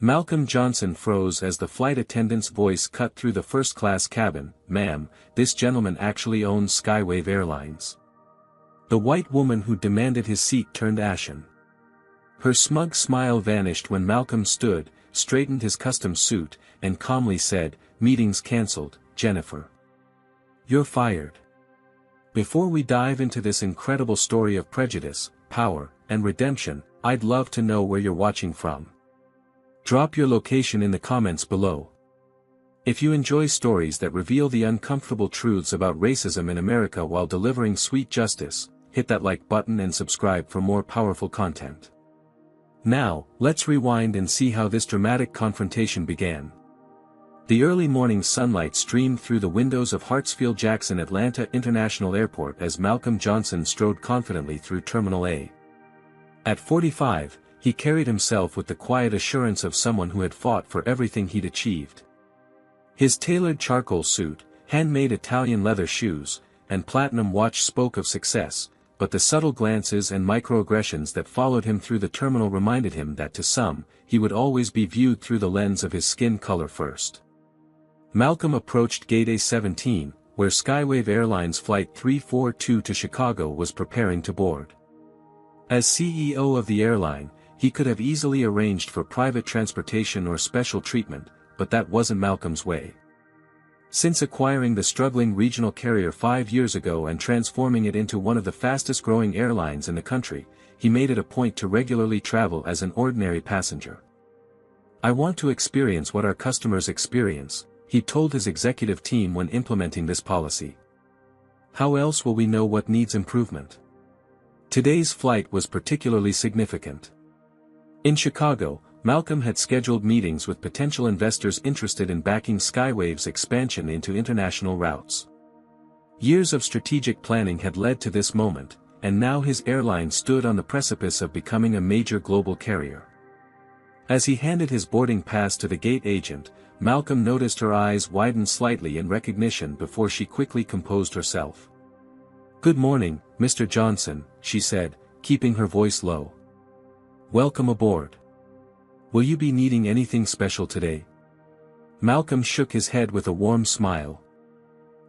Malcolm Johnson froze as the flight attendant's voice cut through the first-class cabin. "Ma'am, this gentleman actually owns Skywave Airlines." The white woman who demanded his seat turned ashen. Her smug smile vanished when Malcolm stood, straightened his custom suit, and calmly said, "Meeting's cancelled, Jennifer. You're fired." Before we dive into this incredible story of prejudice, power, and redemption, I'd love to know where you're watching from. Drop your location in the comments below. If you enjoy stories that reveal the uncomfortable truths about racism in America while delivering sweet justice, hit that like button and subscribe for more powerful content. Now, let's rewind and see how this dramatic confrontation began. The early morning sunlight streamed through the windows of Hartsfield-Jackson Atlanta International Airport as Malcolm Johnson strode confidently through Terminal A. At 45, he carried himself with the quiet assurance of someone who had fought for everything he'd achieved. His tailored charcoal suit, handmade Italian leather shoes, and platinum watch spoke of success, but the subtle glances and microaggressions that followed him through the terminal reminded him that to some, he would always be viewed through the lens of his skin color first. Malcolm approached Gate A-17, where Skywave Airlines Flight 342 to Chicago was preparing to board. As CEO of the airline, he could have easily arranged for private transportation or special treatment, but that wasn't Malcolm's way. Since acquiring the struggling regional carrier 5 years ago and transforming it into one of the fastest-growing airlines in the country, he made it a point to regularly travel as an ordinary passenger. "I want to experience what our customers experience," he told his executive team when implementing this policy. "How else will we know what needs improvement?" Today's flight was particularly significant. In Chicago, Malcolm had scheduled meetings with potential investors interested in backing Skywave's expansion into international routes. Years of strategic planning had led to this moment, and now his airline stood on the precipice of becoming a major global carrier. As he handed his boarding pass to the gate agent, Malcolm noticed her eyes widen slightly in recognition before she quickly composed herself. "Good morning, Mr. Johnson," she said, keeping her voice low. "Welcome aboard. Will you be needing anything special today?" Malcolm shook his head with a warm smile.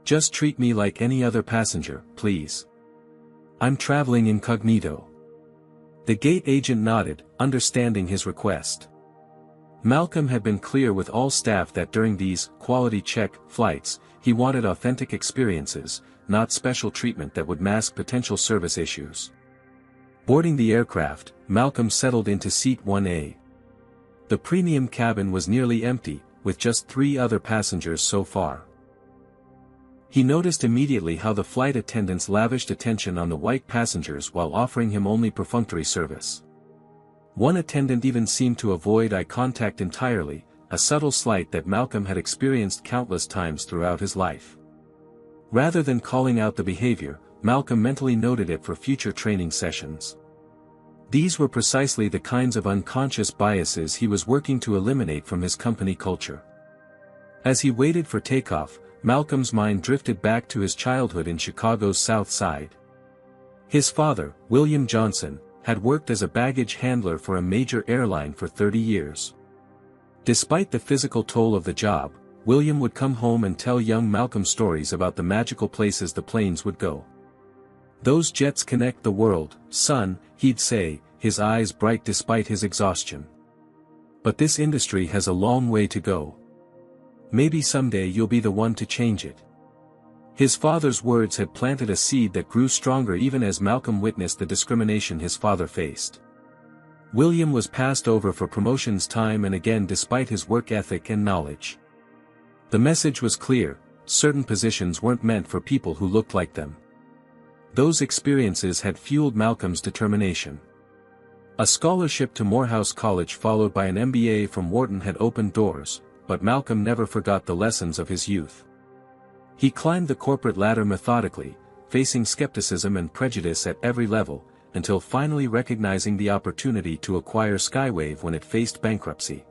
"Just treat me like any other passenger, please. I'm traveling incognito." The gate agent nodded, understanding his request. Malcolm had been clear with all staff that during these quality check flights, he wanted authentic experiences, not special treatment that would mask potential service issues. Boarding the aircraft, Malcolm settled into seat 1A. The premium cabin was nearly empty, with just 3 other passengers so far. He noticed immediately how the flight attendants lavished attention on the white passengers while offering him only perfunctory service. One attendant even seemed to avoid eye contact entirely, a subtle slight that Malcolm had experienced countless times throughout his life. Rather than calling out the behavior, Malcolm mentally noted it for future training sessions. These were precisely the kinds of unconscious biases he was working to eliminate from his company culture. As he waited for takeoff, Malcolm's mind drifted back to his childhood in Chicago's South Side. His father, William Johnson, had worked as a baggage handler for a major airline for 30 years. Despite the physical toll of the job, William would come home and tell young Malcolm stories about the magical places the planes would go. "Those jets connect the world, son," he'd say, his eyes bright despite his exhaustion. "But this industry has a long way to go. Maybe someday you'll be the one to change it." His father's words had planted a seed that grew stronger even as Malcolm witnessed the discrimination his father faced. William was passed over for promotions time and again despite his work ethic and knowledge. The message was clear: certain positions weren't meant for people who looked like them. Those experiences had fueled Malcolm's determination. A scholarship to Morehouse College followed by an MBA from Wharton had opened doors, but Malcolm never forgot the lessons of his youth. He climbed the corporate ladder methodically, facing skepticism and prejudice at every level, until finally recognizing the opportunity to acquire Skywave when it faced bankruptcy.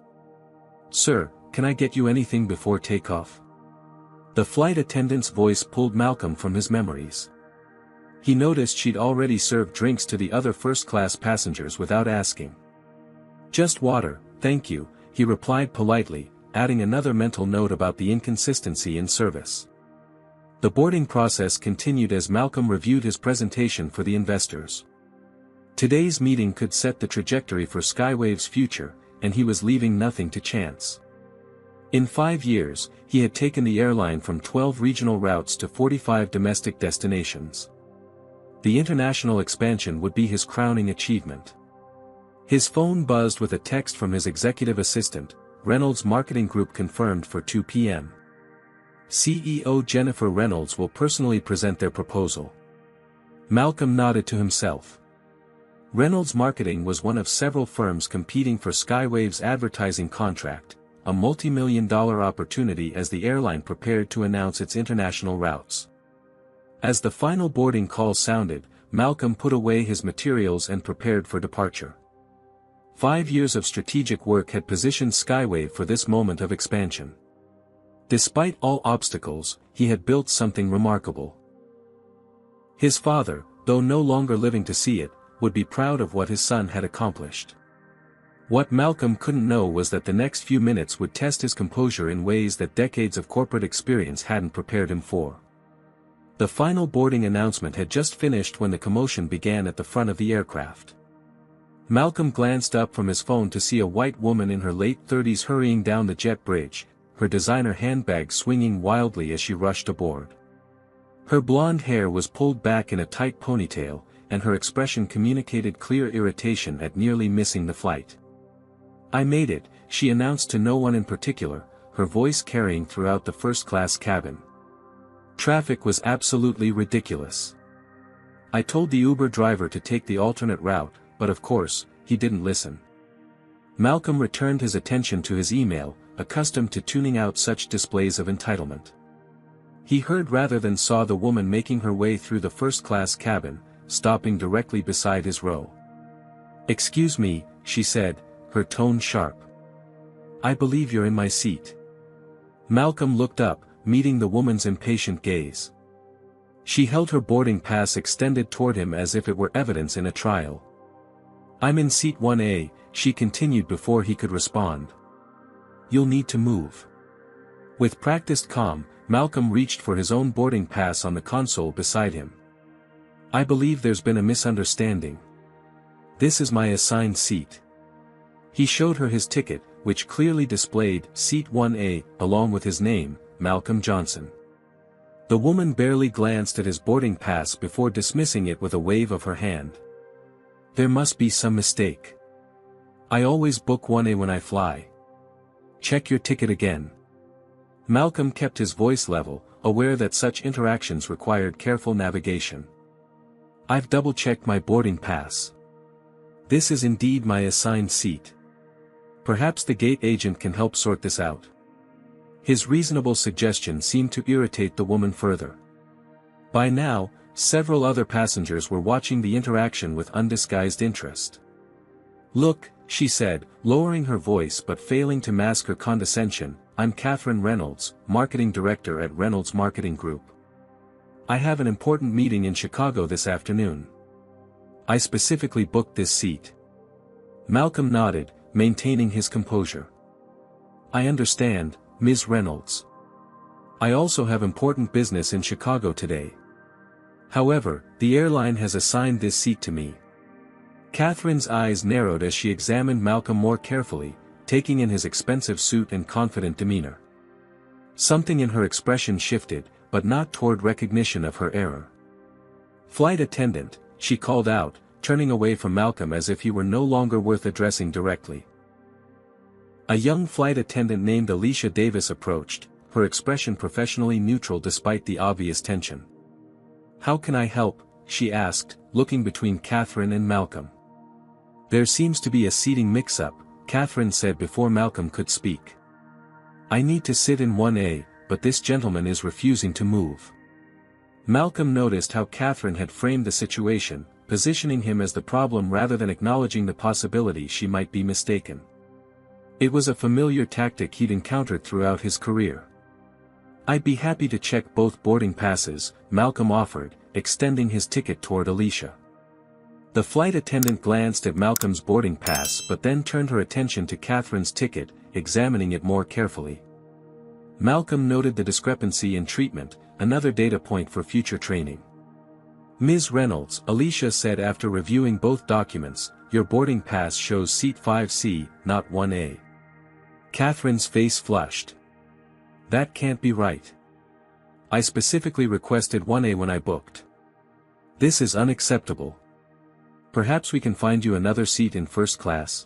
"Sir, can I get you anything before takeoff?" The flight attendant's voice pulled Malcolm from his memories. He noticed she'd already served drinks to the other first-class passengers without asking. "Just water, thank you," he replied politely, adding another mental note about the inconsistency in service. The boarding process continued as Malcolm reviewed his presentation for the investors. Today's meeting could set the trajectory for Skywave's future, and he was leaving nothing to chance. In 5 years, he had taken the airline from 12 regional routes to 45 domestic destinations. The international expansion would be his crowning achievement. His phone buzzed with a text from his executive assistant. Reynolds Marketing Group confirmed for 2 p.m. CEO Jennifer Reynolds will personally present their proposal. Malcolm nodded to himself. Reynolds Marketing was one of several firms competing for Skywave's advertising contract, a multi-million-dollar opportunity as the airline prepared to announce its international routes. As the final boarding call sounded, Malcolm put away his materials and prepared for departure. 5 years of strategic work had positioned Skywave for this moment of expansion. Despite all obstacles, he had built something remarkable. His father, though no longer living to see it, would be proud of what his son had accomplished. What Malcolm couldn't know was that the next few minutes would test his composure in ways that decades of corporate experience hadn't prepared him for. The final boarding announcement had just finished when the commotion began at the front of the aircraft. Malcolm glanced up from his phone to see a white woman in her late 30s hurrying down the jet bridge, her designer handbag swinging wildly as she rushed aboard. Her blonde hair was pulled back in a tight ponytail, and her expression communicated clear irritation at nearly missing the flight. "I made it," she announced to no one in particular, her voice carrying throughout the first-class cabin. Traffic was absolutely ridiculous. "I told the Uber driver to take the alternate route, but of course, he didn't listen." Malcolm returned his attention to his email, accustomed to tuning out such displays of entitlement. He heard rather than saw the woman making her way through the first-class cabin, stopping directly beside his row. "Excuse me," she said, her tone sharp. "I believe you're in my seat." Malcolm looked up, meeting the woman's impatient gaze. She held her boarding pass extended toward him as if it were evidence in a trial. "I'm in seat 1A, she continued before he could respond. "You'll need to move." With practiced calm, Malcolm reached for his own boarding pass on the console beside him. "I believe there's been a misunderstanding. This is my assigned seat." He showed her his ticket, which clearly displayed Seat 1A, along with his name, Malcolm Johnson. The woman barely glanced at his boarding pass before dismissing it with a wave of her hand. "There must be some mistake. I always book 1A when I fly. Check your ticket again." Malcolm kept his voice level, aware that such interactions required careful navigation. "I've double-checked my boarding pass. This is indeed my assigned seat. Perhaps the gate agent can help sort this out." His reasonable suggestion seemed to irritate the woman further. By now, several other passengers were watching the interaction with undisguised interest. "Look," she said, lowering her voice but failing to mask her condescension, "I'm Catherine Reynolds, Marketing Director at Reynolds Marketing Group. I have an important meeting in Chicago this afternoon. I specifically booked this seat." Malcolm nodded, maintaining his composure. "I understand, Ms. Reynolds. I also have important business in Chicago today. However, the airline has assigned this seat to me." Catherine's eyes narrowed as she examined Malcolm more carefully, taking in his expensive suit and confident demeanor. Something in her expression shifted, but not toward recognition of her error. "Flight attendant," she called out, turning away from Malcolm as if he were no longer worth addressing directly. A young flight attendant named Alicia Davis approached, her expression professionally neutral despite the obvious tension. "How can I help?" she asked, looking between Catherine and Malcolm. "There seems to be a seating mix-up," Catherine said before Malcolm could speak. "I need to sit in 1A, but this gentleman is refusing to move." Malcolm noticed how Catherine had framed the situation, positioning him as the problem rather than acknowledging the possibility she might be mistaken. It was a familiar tactic he'd encountered throughout his career. "I'd be happy to check both boarding passes," Malcolm offered, extending his ticket toward Alicia. The flight attendant glanced at Malcolm's boarding pass but then turned her attention to Catherine's ticket, examining it more carefully. Malcolm noted the discrepancy in treatment, another data point for future training. "Ms. Reynolds," Alicia said after reviewing both documents, "your boarding pass shows seat 5C, not 1A. Catherine's face flushed. "That can't be right. I specifically requested 1A when I booked. This is unacceptable. Perhaps we can find you another seat in first class?"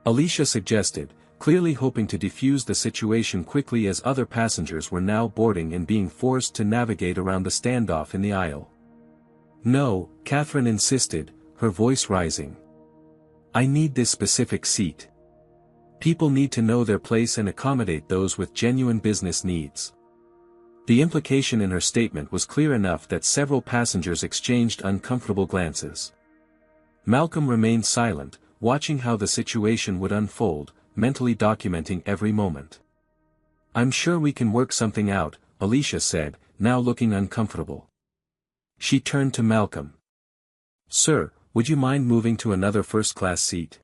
Alicia suggested, clearly hoping to defuse the situation quickly as other passengers were now boarding and being forced to navigate around the standoff in the aisle. "No," Catherine insisted, her voice rising. "I need this specific seat. People need to know their place and accommodate those with genuine business needs." The implication in her statement was clear enough that several passengers exchanged uncomfortable glances. Malcolm remained silent, watching how the situation would unfold, mentally documenting every moment. "I'm sure we can work something out," Alicia said, now looking uncomfortable. She turned to Malcolm. "Sir, would you mind moving to another first-class seat?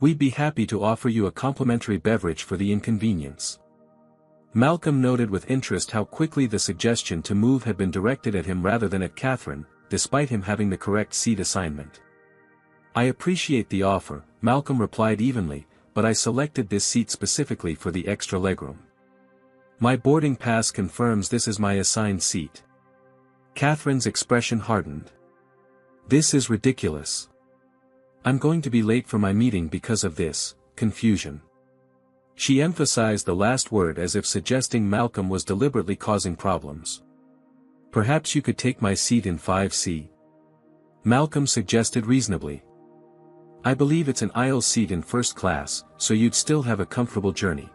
We'd be happy to offer you a complimentary beverage for the inconvenience." Malcolm noted with interest how quickly the suggestion to move had been directed at him rather than at Catherine, despite him having the correct seat assignment. "I appreciate the offer," Malcolm replied evenly, "but I selected this seat specifically for the extra legroom. My boarding pass confirms this is my assigned seat." Catherine's expression hardened. "This is ridiculous. I'm going to be late for my meeting because of this confusion." She emphasized the last word as if suggesting Malcolm was deliberately causing problems. "Perhaps you could take my seat in 5C?" Malcolm suggested reasonably. "I believe it's an aisle seat in first class, so you'd still have a comfortable journey."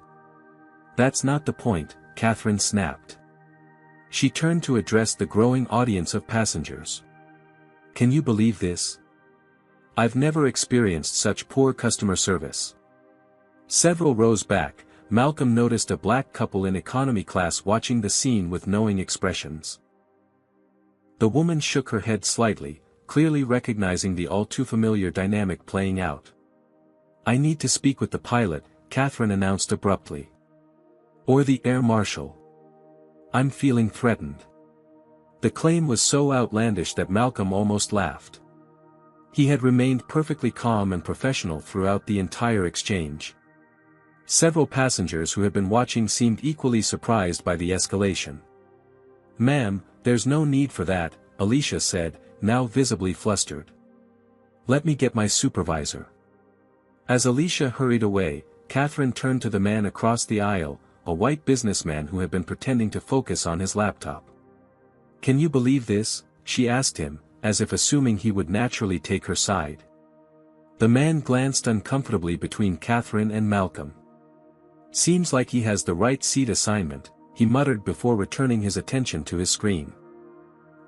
"That's not the point," Catherine snapped. She turned to address the growing audience of passengers. "Can you believe this? I've never experienced such poor customer service." Several rows back, Malcolm noticed a black couple in economy class watching the scene with knowing expressions. The woman shook her head slightly, clearly recognizing the all-too-familiar dynamic playing out. "I need to speak with the pilot," Catherine announced abruptly. "Or the air marshal. I'm feeling threatened." The claim was so outlandish that Malcolm almost laughed. He had remained perfectly calm and professional throughout the entire exchange. Several passengers who had been watching seemed equally surprised by the escalation. "Ma'am, there's no need for that," Alicia said, now visibly flustered. "Let me get my supervisor." As Alicia hurried away, Catherine turned to the man across the aisle, a white businessman who had been pretending to focus on his laptop. "Can you believe this?" she asked him, as if assuming he would naturally take her side. The man glanced uncomfortably between Catherine and Malcolm. "Seems like he has the right seat assignment," he muttered before returning his attention to his screen.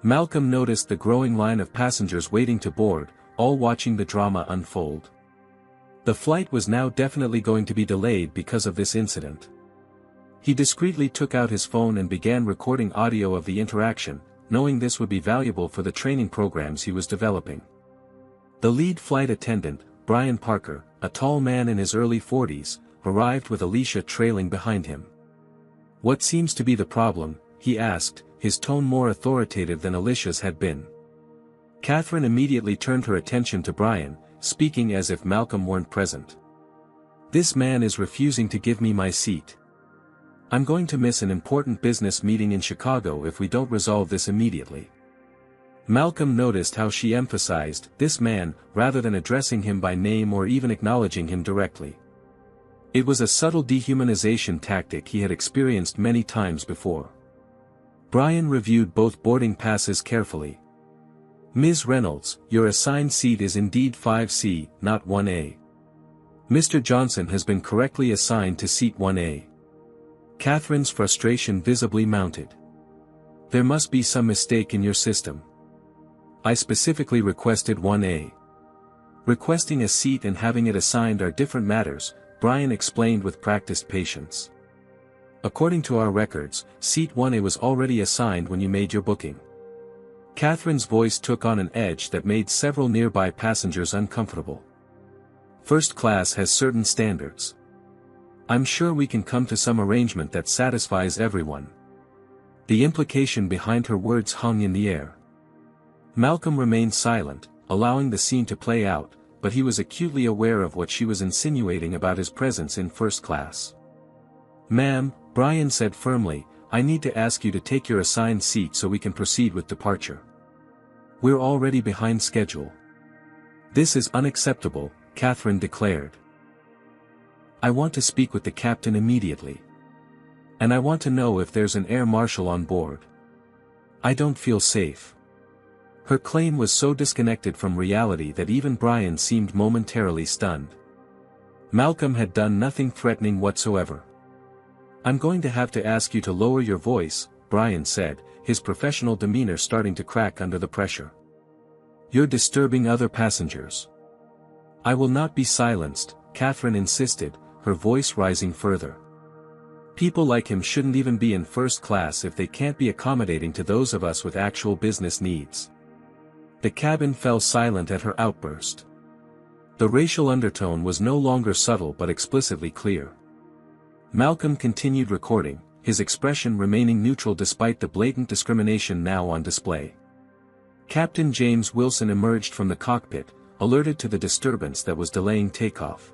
Malcolm noticed the growing line of passengers waiting to board, all watching the drama unfold. The flight was now definitely going to be delayed because of this incident. He discreetly took out his phone and began recording audio of the interaction, knowing this would be valuable for the training programs he was developing. The lead flight attendant, Brian Parker, a tall man in his early 40s, arrived with Alicia trailing behind him. "What seems to be the problem?" he asked, his tone more authoritative than Alicia's had been. Catherine immediately turned her attention to Brian, speaking as if Malcolm weren't present. "This man is refusing to give me my seat. I'm going to miss an important business meeting in Chicago if we don't resolve this immediately." Malcolm noticed how she emphasized "this man," rather than addressing him by name or even acknowledging him directly. It was a subtle dehumanization tactic he had experienced many times before. Brian reviewed both boarding passes carefully. "Ms. Reynolds, your assigned seat is indeed 5C, not 1A. Mr. Johnson has been correctly assigned to seat 1A." Catherine's frustration visibly mounted. "There must be some mistake in your system. I specifically requested 1A. Requesting a seat and having it assigned are different matters," Brian explained with practiced patience. "According to our records, seat 1A was already assigned when you made your booking." Catherine's voice took on an edge that made several nearby passengers uncomfortable. First class has certain standards. I'm sure we can come to some arrangement that satisfies everyone. The implication behind her words hung in the air. Malcolm remained silent, allowing the scene to play out, but he was acutely aware of what she was insinuating about his presence in first class. "Ma'am," Brian said firmly, "I need to ask you to take your assigned seat so we can proceed with departure. We're already behind schedule." "This is unacceptable," Catherine declared. "I want to speak with the captain immediately. And I want to know if there's an air marshal on board. I don't feel safe." Her claim was so disconnected from reality that even Brian seemed momentarily stunned. Malcolm had done nothing threatening whatsoever. "I'm going to have to ask you to lower your voice," Brian said, his professional demeanor starting to crack under the pressure. "You're disturbing other passengers." "I will not be silenced," Catherine insisted, her voice rising further. "People like him shouldn't even be in first class if they can't be accommodating to those of us with actual business needs." The cabin fell silent at her outburst. The racial undertone was no longer subtle but explicitly clear. Malcolm continued recording, his expression remaining neutral despite the blatant discrimination now on display. Captain James Wilson emerged from the cockpit, alerted to the disturbance that was delaying takeoff.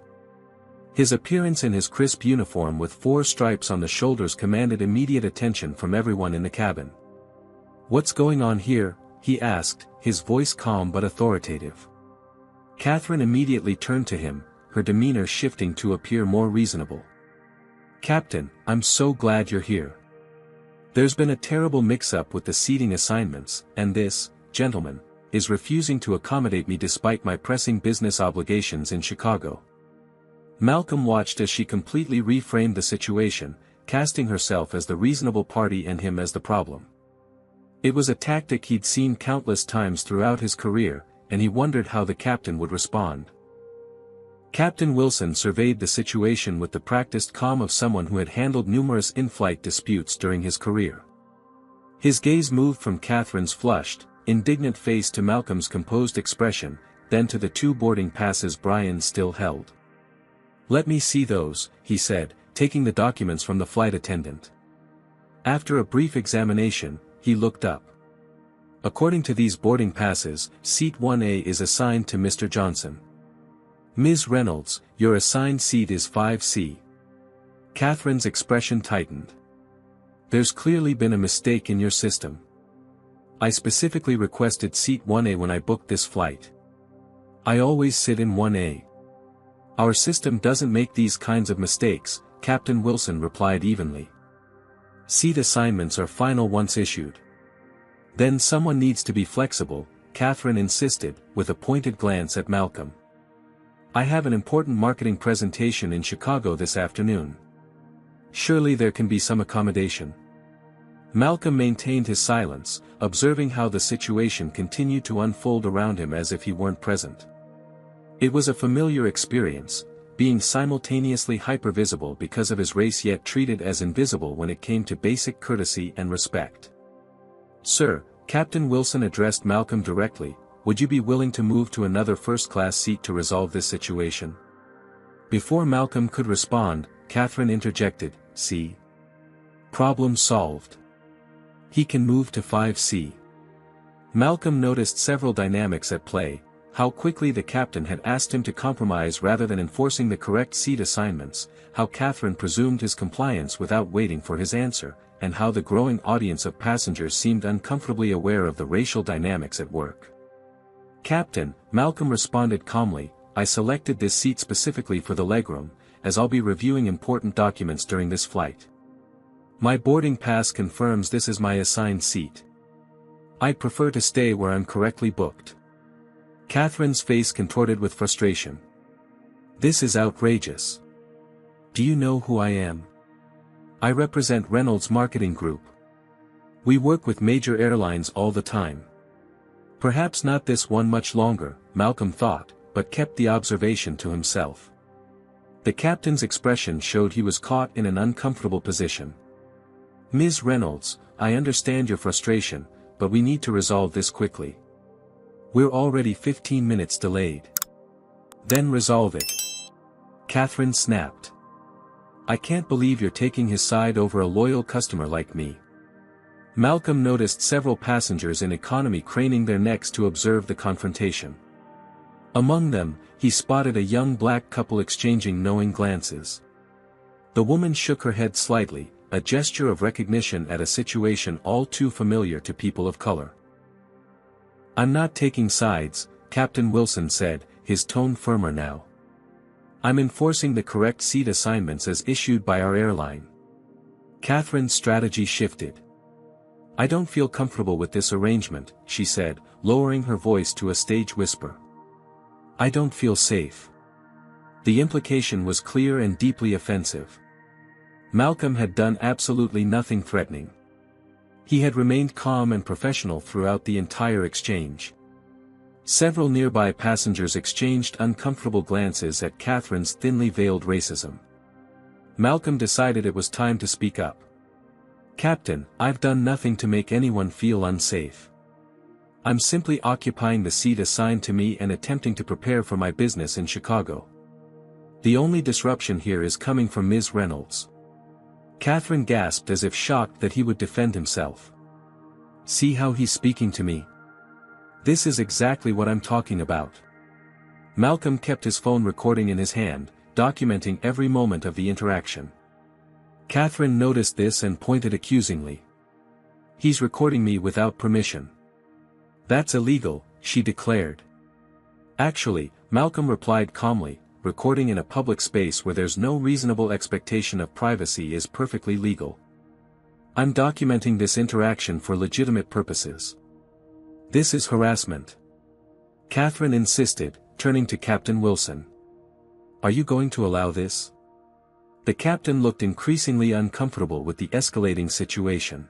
His appearance in his crisp uniform with 4 stripes on the shoulders commanded immediate attention from everyone in the cabin. "What's going on here?" he asked, his voice calm but authoritative. Catherine immediately turned to him, her demeanor shifting to appear more reasonable. "Captain, I'm so glad you're here. There's been a terrible mix-up with the seating assignments, and this, gentleman, is refusing to accommodate me despite my pressing business obligations in Chicago." Malcolm watched as she completely reframed the situation, casting herself as the reasonable party and him as the problem. It was a tactic he'd seen countless times throughout his career, and he wondered how the captain would respond. Captain Wilson surveyed the situation with the practiced calm of someone who had handled numerous in-flight disputes during his career. His gaze moved from Catherine's flushed, indignant face to Malcolm's composed expression, then to the 2 boarding passes Brian still held. "Let me see those," he said, taking the documents from the flight attendant. After a brief examination, he looked up. "According to these boarding passes, seat 1A is assigned to Mr. Johnson. Ms. Reynolds, your assigned seat is 5C. Catherine's expression tightened. "There's clearly been a mistake in your system. I specifically requested seat 1A when I booked this flight. I always sit in 1A. Our system doesn't make these kinds of mistakes," Captain Wilson replied evenly. "Seat assignments are final once issued. Then someone needs to be flexible," Catherine insisted, with a pointed glance at Malcolm. "I have an important marketing presentation in Chicago this afternoon. Surely there can be some accommodation." Malcolm maintained his silence, observing how the situation continued to unfold around him as if he weren't present. It was a familiar experience, being simultaneously hypervisible because of his race yet treated as invisible when it came to basic courtesy and respect. "Sir," Captain Wilson addressed Malcolm directly, "would you be willing to move to another first-class seat to resolve this situation?" Before Malcolm could respond, Catherine interjected, "See? Problem solved. He can move to 5C." Malcolm noticed several dynamics at play: how quickly the captain had asked him to compromise rather than enforcing the correct seat assignments, how Catherine presumed his compliance without waiting for his answer, and how the growing audience of passengers seemed uncomfortably aware of the racial dynamics at work. "Captain," Malcolm responded calmly, "I selected this seat specifically for the legroom, as I'll be reviewing important documents during this flight. My boarding pass confirms this is my assigned seat. I'd prefer to stay where I'm correctly booked." Catherine's face contorted with frustration. "This is outrageous. Do you know who I am? I represent Reynolds Marketing Group. We work with major airlines all the time. Perhaps not this one much longer," Malcolm thought, but kept the observation to himself. The captain's expression showed he was caught in an uncomfortable position. "Ms. Reynolds, I understand your frustration, but we need to resolve this quickly. We're already 15 minutes delayed. Then resolve it. Catherine snapped. I can't believe you're taking his side over a loyal customer like me. Malcolm noticed several passengers in economy craning their necks to observe the confrontation. Among them, he spotted a young black couple exchanging knowing glances. The woman shook her head slightly, a gesture of recognition at a situation all too familiar to people of color. I'm not taking sides, Captain Wilson said, his tone firmer now. I'm enforcing the correct seat assignments as issued by our airline. Catherine's strategy shifted. I don't feel comfortable with this arrangement, she said, lowering her voice to a stage whisper. I don't feel safe. The implication was clear and deeply offensive. Malcolm had done absolutely nothing threatening. He had remained calm and professional throughout the entire exchange. Several nearby passengers exchanged uncomfortable glances at Catherine's thinly veiled racism. Malcolm decided it was time to speak up. Captain, I've done nothing to make anyone feel unsafe. I'm simply occupying the seat assigned to me and attempting to prepare for my business in Chicago. The only disruption here is coming from Ms. Reynolds. Catherine gasped as if shocked that he would defend himself. See how he's speaking to me? This is exactly what I'm talking about. Malcolm kept his phone recording in his hand, documenting every moment of the interaction. Catherine noticed this and pointed accusingly. He's recording me without permission. That's illegal, she declared. Actually, Malcolm replied calmly, recording in a public space where there's no reasonable expectation of privacy is perfectly legal. I'm documenting this interaction for legitimate purposes. This is harassment. Catherine insisted, turning to Captain Wilson. Are you going to allow this? The captain looked increasingly uncomfortable with the escalating situation.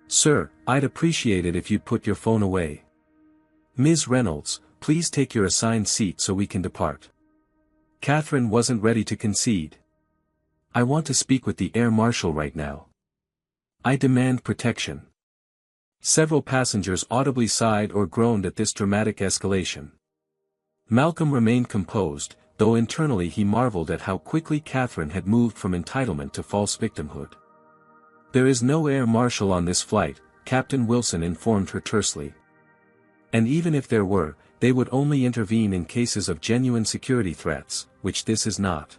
Sir, I'd appreciate it if you'd put your phone away. Ms. Reynolds, please take your assigned seat so we can depart. Catherine wasn't ready to concede. I want to speak with the air marshal right now. I demand protection. Several passengers audibly sighed or groaned at this dramatic escalation. Malcolm remained composed, though internally he marveled at how quickly Catherine had moved from entitlement to false victimhood. There is no air marshal on this flight, Captain Wilson informed her tersely. And even if there were, they would only intervene in cases of genuine security threats, which this is not.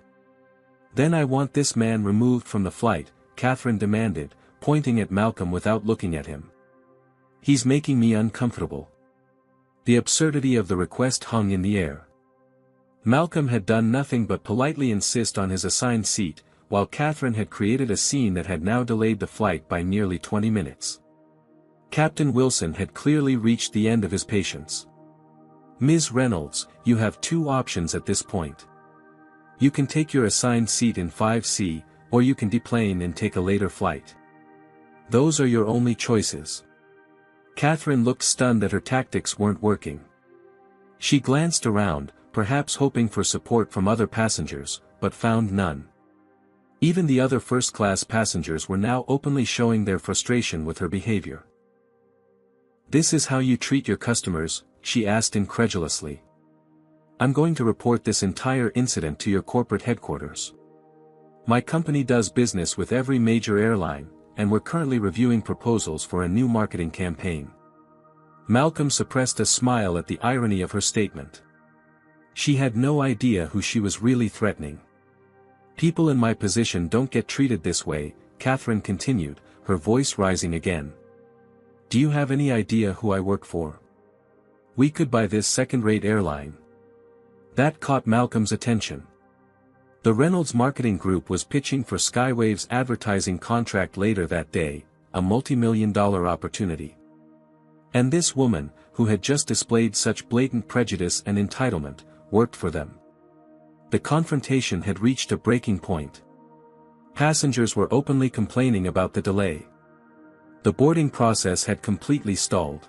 Then I want this man removed from the flight, Catherine demanded, pointing at Malcolm without looking at him. He's making me uncomfortable. The absurdity of the request hung in the air. Malcolm had done nothing but politely insist on his assigned seat, while Catherine had created a scene that had now delayed the flight by nearly 20 minutes. Captain Wilson had clearly reached the end of his patience. Ms. Reynolds, you have two options at this point. You can take your assigned seat in 5C, or you can deplane and take a later flight. Those are your only choices. Catherine looked stunned that her tactics weren't working. She glanced around, perhaps hoping for support from other passengers, but found none. Even the other first-class passengers were now openly showing their frustration with her behavior. This is how you treat your customers, she asked incredulously. I'm going to report this entire incident to your corporate headquarters. My company does business with every major airline, and we're currently reviewing proposals for a new marketing campaign. Malcolm suppressed a smile at the irony of her statement. She had no idea who she was really threatening. People in my position don't get treated this way, Catherine continued, her voice rising again. Do you have any idea who I work for? We could buy this second-rate airline. That caught Malcolm's attention. The Reynolds Marketing Group was pitching for Skywave's advertising contract later that day, a multi-million-dollar opportunity. And this woman, who had just displayed such blatant prejudice and entitlement, worked for them. The confrontation had reached a breaking point. Passengers were openly complaining about the delay. The boarding process had completely stalled.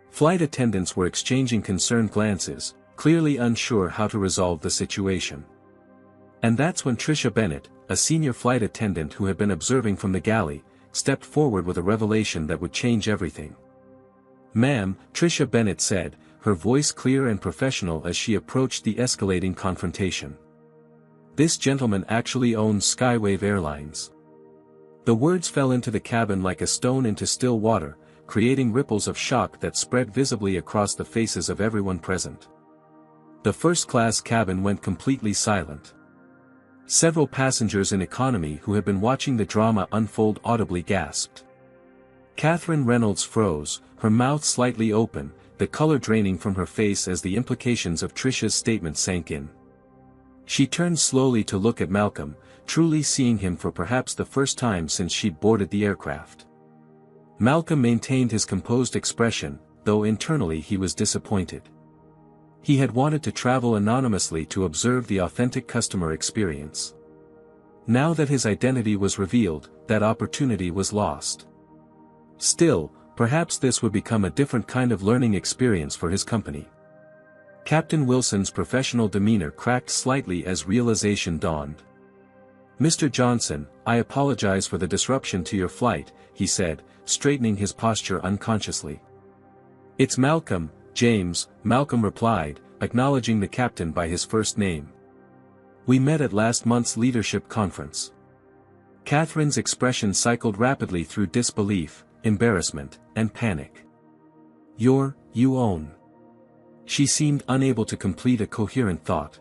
Flight attendants were exchanging concerned glances, clearly unsure how to resolve the situation. And that's when Tricia Bennett, a senior flight attendant who had been observing from the galley, stepped forward with a revelation that would change everything. "Ma'am," Tricia Bennett said, her voice clear and professional as she approached the escalating confrontation. "This gentleman actually owns Skywave Airlines." The words fell into the cabin like a stone into still water, creating ripples of shock that spread visibly across the faces of everyone present. The first-class cabin went completely silent. Several passengers in economy who had been watching the drama unfold audibly gasped. Catherine Reynolds froze, her mouth slightly open, the color draining from her face as the implications of Tricia's statement sank in. She turned slowly to look at Malcolm, truly seeing him for perhaps the first time since she'd boarded the aircraft. Malcolm maintained his composed expression, though internally he was disappointed. He had wanted to travel anonymously to observe the authentic customer experience. Now that his identity was revealed, that opportunity was lost. Still, perhaps this would become a different kind of learning experience for his company. Captain Wilson's professional demeanor cracked slightly as realization dawned. "Mr. Johnson, I apologize for the disruption to your flight," he said, straightening his posture unconsciously. "It's Malcolm, James," Malcolm replied, acknowledging the captain by his first name. "We met at last month's leadership conference." Catherine's expression cycled rapidly through disbelief, embarrassment, and panic. You own." She seemed unable to complete a coherent thought.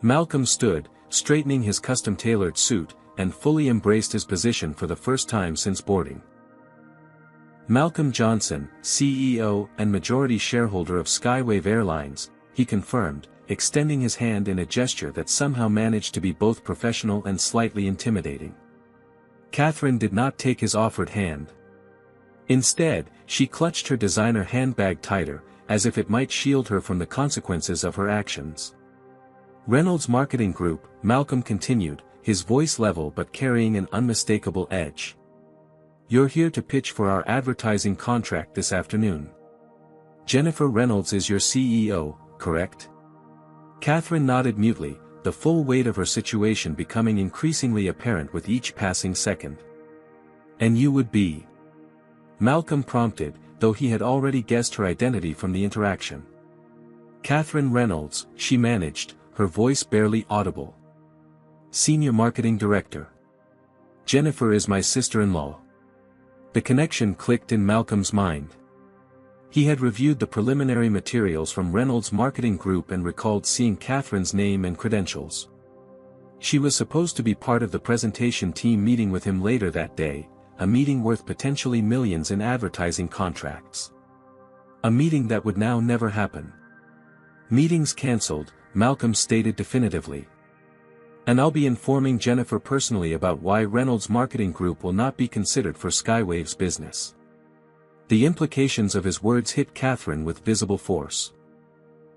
Malcolm stood, straightening his custom-tailored suit, and fully embraced his position for the first time since boarding. "Malcolm Johnson, CEO and majority shareholder of Skywave Airlines," he confirmed, extending his hand in a gesture that somehow managed to be both professional and slightly intimidating. Catherine did not take his offered hand. Instead, she clutched her designer handbag tighter, as if it might shield her from the consequences of her actions. "Reynolds Marketing Group," Malcolm continued, his voice level but carrying an unmistakable edge. "You're here to pitch for our advertising contract this afternoon. Jennifer Reynolds is your CEO, correct?" Catherine nodded mutely, the full weight of her situation becoming increasingly apparent with each passing second. "And you would be?" Malcolm prompted, though he had already guessed her identity from the interaction. "Catherine Reynolds," she managed, her voice barely audible. "Senior Marketing Director. Jennifer is my sister-in-law." The connection clicked in Malcolm's mind. He had reviewed the preliminary materials from Reynolds Marketing Group and recalled seeing Catherine's name and credentials. She was supposed to be part of the presentation team meeting with him later that day, a meeting worth potentially millions in advertising contracts. A meeting that would now never happen. "Meetings cancelled," Malcolm stated definitively. "And I'll be informing Jennifer personally about why Reynolds Marketing Group will not be considered for Skywave's business." The implications of his words hit Catherine with visible force.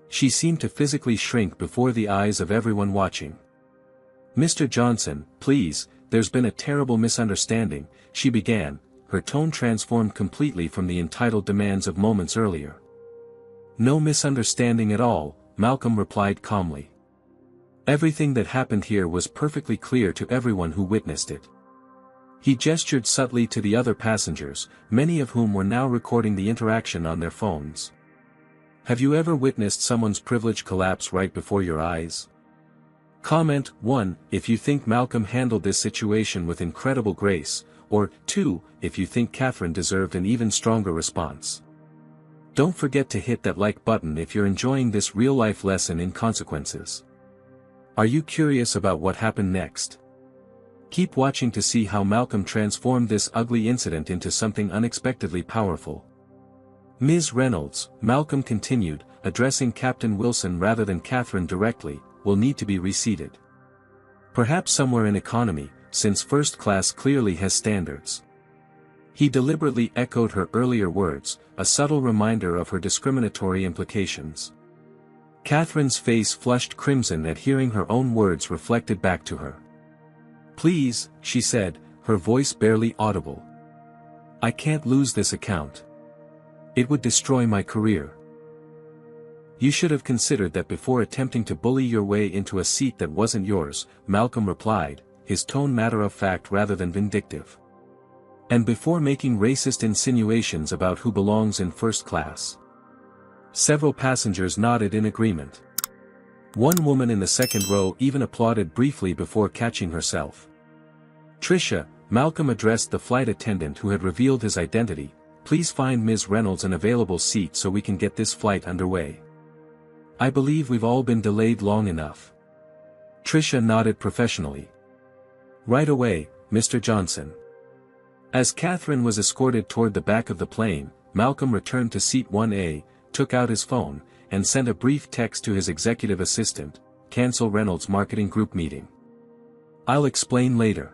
She seemed to physically shrink before the eyes of everyone watching. "Mr. Johnson, please, there's been a terrible misunderstanding," she began, her tone transformed completely from the entitled demands of moments earlier. "No misunderstanding at all," Malcolm replied calmly. "Everything that happened here was perfectly clear to everyone who witnessed it." He gestured subtly to the other passengers, many of whom were now recording the interaction on their phones. "Have you ever witnessed someone's privilege collapse right before your eyes? Comment 1 if you think Malcolm handled this situation with incredible grace, or 2 if you think Catherine deserved an even stronger response. Don't forget to hit that like button if you're enjoying this real-life lesson in consequences. Are you curious about what happened next? Keep watching to see how Malcolm transformed this ugly incident into something unexpectedly powerful. "Ms. Reynolds," Malcolm continued, addressing Captain Wilson rather than Catherine directly, "will need to be reseated. Perhaps somewhere in economy, since first class clearly has standards." He deliberately echoed her earlier words, a subtle reminder of her discriminatory implications. Catherine's face flushed crimson at hearing her own words reflected back to her. "Please," she said, her voice barely audible. "I can't lose this account. It would destroy my career." "You should have considered that before attempting to bully your way into a seat that wasn't yours," Malcolm replied, his tone matter-of-fact rather than vindictive. And before making racist insinuations about who belongs in first class. Several passengers nodded in agreement. One woman in the second row even applauded briefly before catching herself. "Tricia," Malcolm addressed the flight attendant who had revealed his identity, "please find Ms. Reynolds an available seat so we can get this flight underway. I believe we've all been delayed long enough." Tricia nodded professionally. "Right away, Mr. Johnson." As Catherine was escorted toward the back of the plane, Malcolm returned to seat 1A, took out his phone, and sent a brief text to his executive assistant, "Cancel Reynolds Marketing Group meeting. I'll explain later.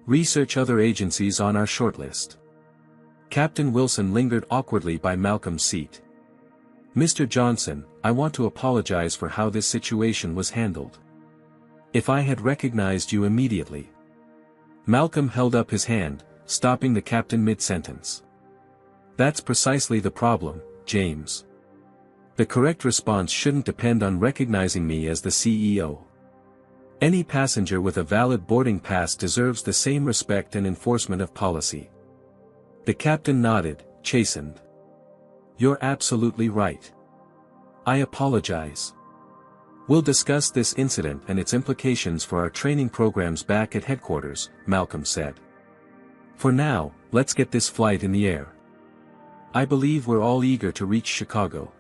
Research other agencies on our shortlist." Captain Wilson lingered awkwardly by Malcolm's seat. "Mr. Johnson, I want to apologize for how this situation was handled. If I had recognized you immediately." Malcolm held up his hand, stopping the captain mid-sentence. "That's precisely the problem, James. The correct response shouldn't depend on recognizing me as the CEO. Any passenger with a valid boarding pass deserves the same respect and enforcement of policy." The captain nodded, chastened. "You're absolutely right. I apologize. We'll discuss this incident and its implications for our training programs back at headquarters," Malcolm said. "For now, let's get this flight in the air. I believe we're all eager to reach Chicago."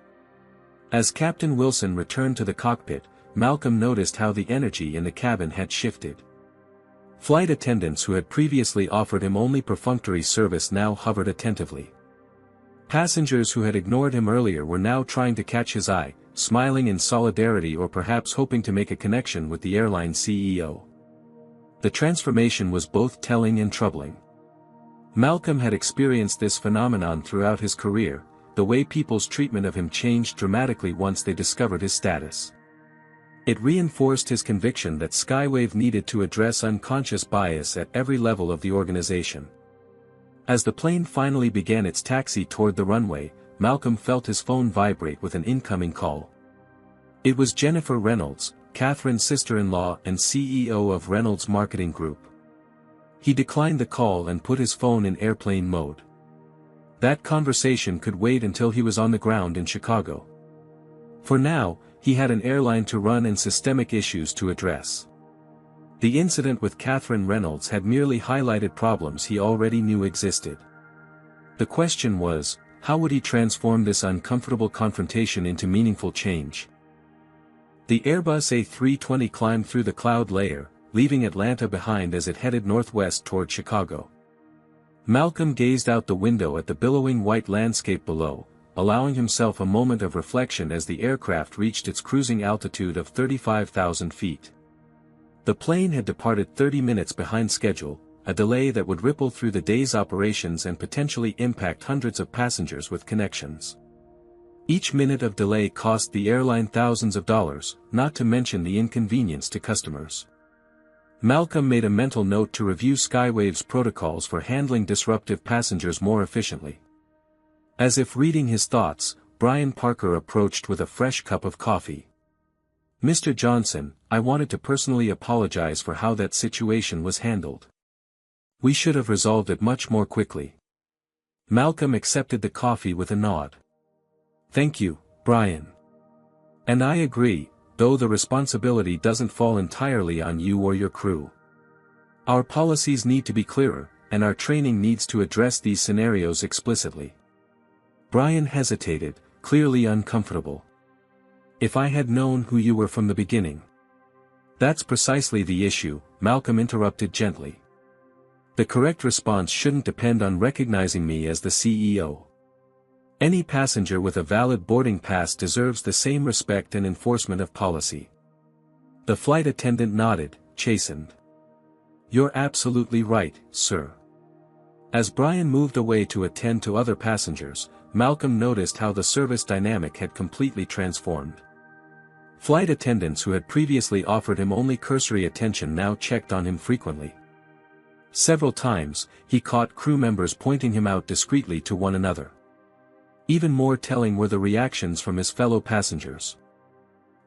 As Captain Wilson returned to the cockpit, Malcolm noticed how the energy in the cabin had shifted. Flight attendants who had previously offered him only perfunctory service now hovered attentively. Passengers who had ignored him earlier were now trying to catch his eye, smiling in solidarity or perhaps hoping to make a connection with the airline CEO. The transformation was both telling and troubling. Malcolm had experienced this phenomenon throughout his career, the way people's treatment of him changed dramatically once they discovered his status. It reinforced his conviction that Skywave needed to address unconscious bias at every level of the organization. As the plane finally began its taxi toward the runway, Malcolm felt his phone vibrate with an incoming call. It was Jennifer Reynolds, Catherine's sister-in-law and CEO of Reynolds Marketing Group. He declined the call and put his phone in airplane mode. That conversation could wait until he was on the ground in Chicago. For now, he had an airline to run and systemic issues to address. The incident with Catherine Reynolds had merely highlighted problems he already knew existed. The question was, how would he transform this uncomfortable confrontation into meaningful change? The Airbus A320 climbed through the cloud layer, leaving Atlanta behind as it headed northwest toward Chicago. Malcolm gazed out the window at the billowing white landscape below, allowing himself a moment of reflection as the aircraft reached its cruising altitude of 35,000 feet. The plane had departed 30 minutes behind schedule, a delay that would ripple through the day's operations and potentially impact hundreds of passengers with connections. Each minute of delay cost the airline thousands of dollars, not to mention the inconvenience to customers. Malcolm made a mental note to review Skywave's protocols for handling disruptive passengers more efficiently. As if reading his thoughts, Brian Parker approached with a fresh cup of coffee. "Mr. Johnson, I wanted to personally apologize for how that situation was handled. We should have resolved it much more quickly." Malcolm accepted the coffee with a nod. "Thank you, Brian. And I agree, though the responsibility doesn't fall entirely on you or your crew. Our policies need to be clearer, and our training needs to address these scenarios explicitly." Brian hesitated, clearly uncomfortable. "If I had known who you were from the beginning." "That's precisely the issue," Malcolm interrupted gently. "The correct response shouldn't depend on recognizing me as the CEO. Any passenger with a valid boarding pass deserves the same respect and enforcement of policy." The flight attendant nodded, chastened. "You're absolutely right, sir." As Brian moved away to attend to other passengers, Malcolm noticed how the service dynamic had completely transformed. Flight attendants who had previously offered him only cursory attention now checked on him frequently. Several times, he caught crew members pointing him out discreetly to one another. Even more telling were the reactions from his fellow passengers.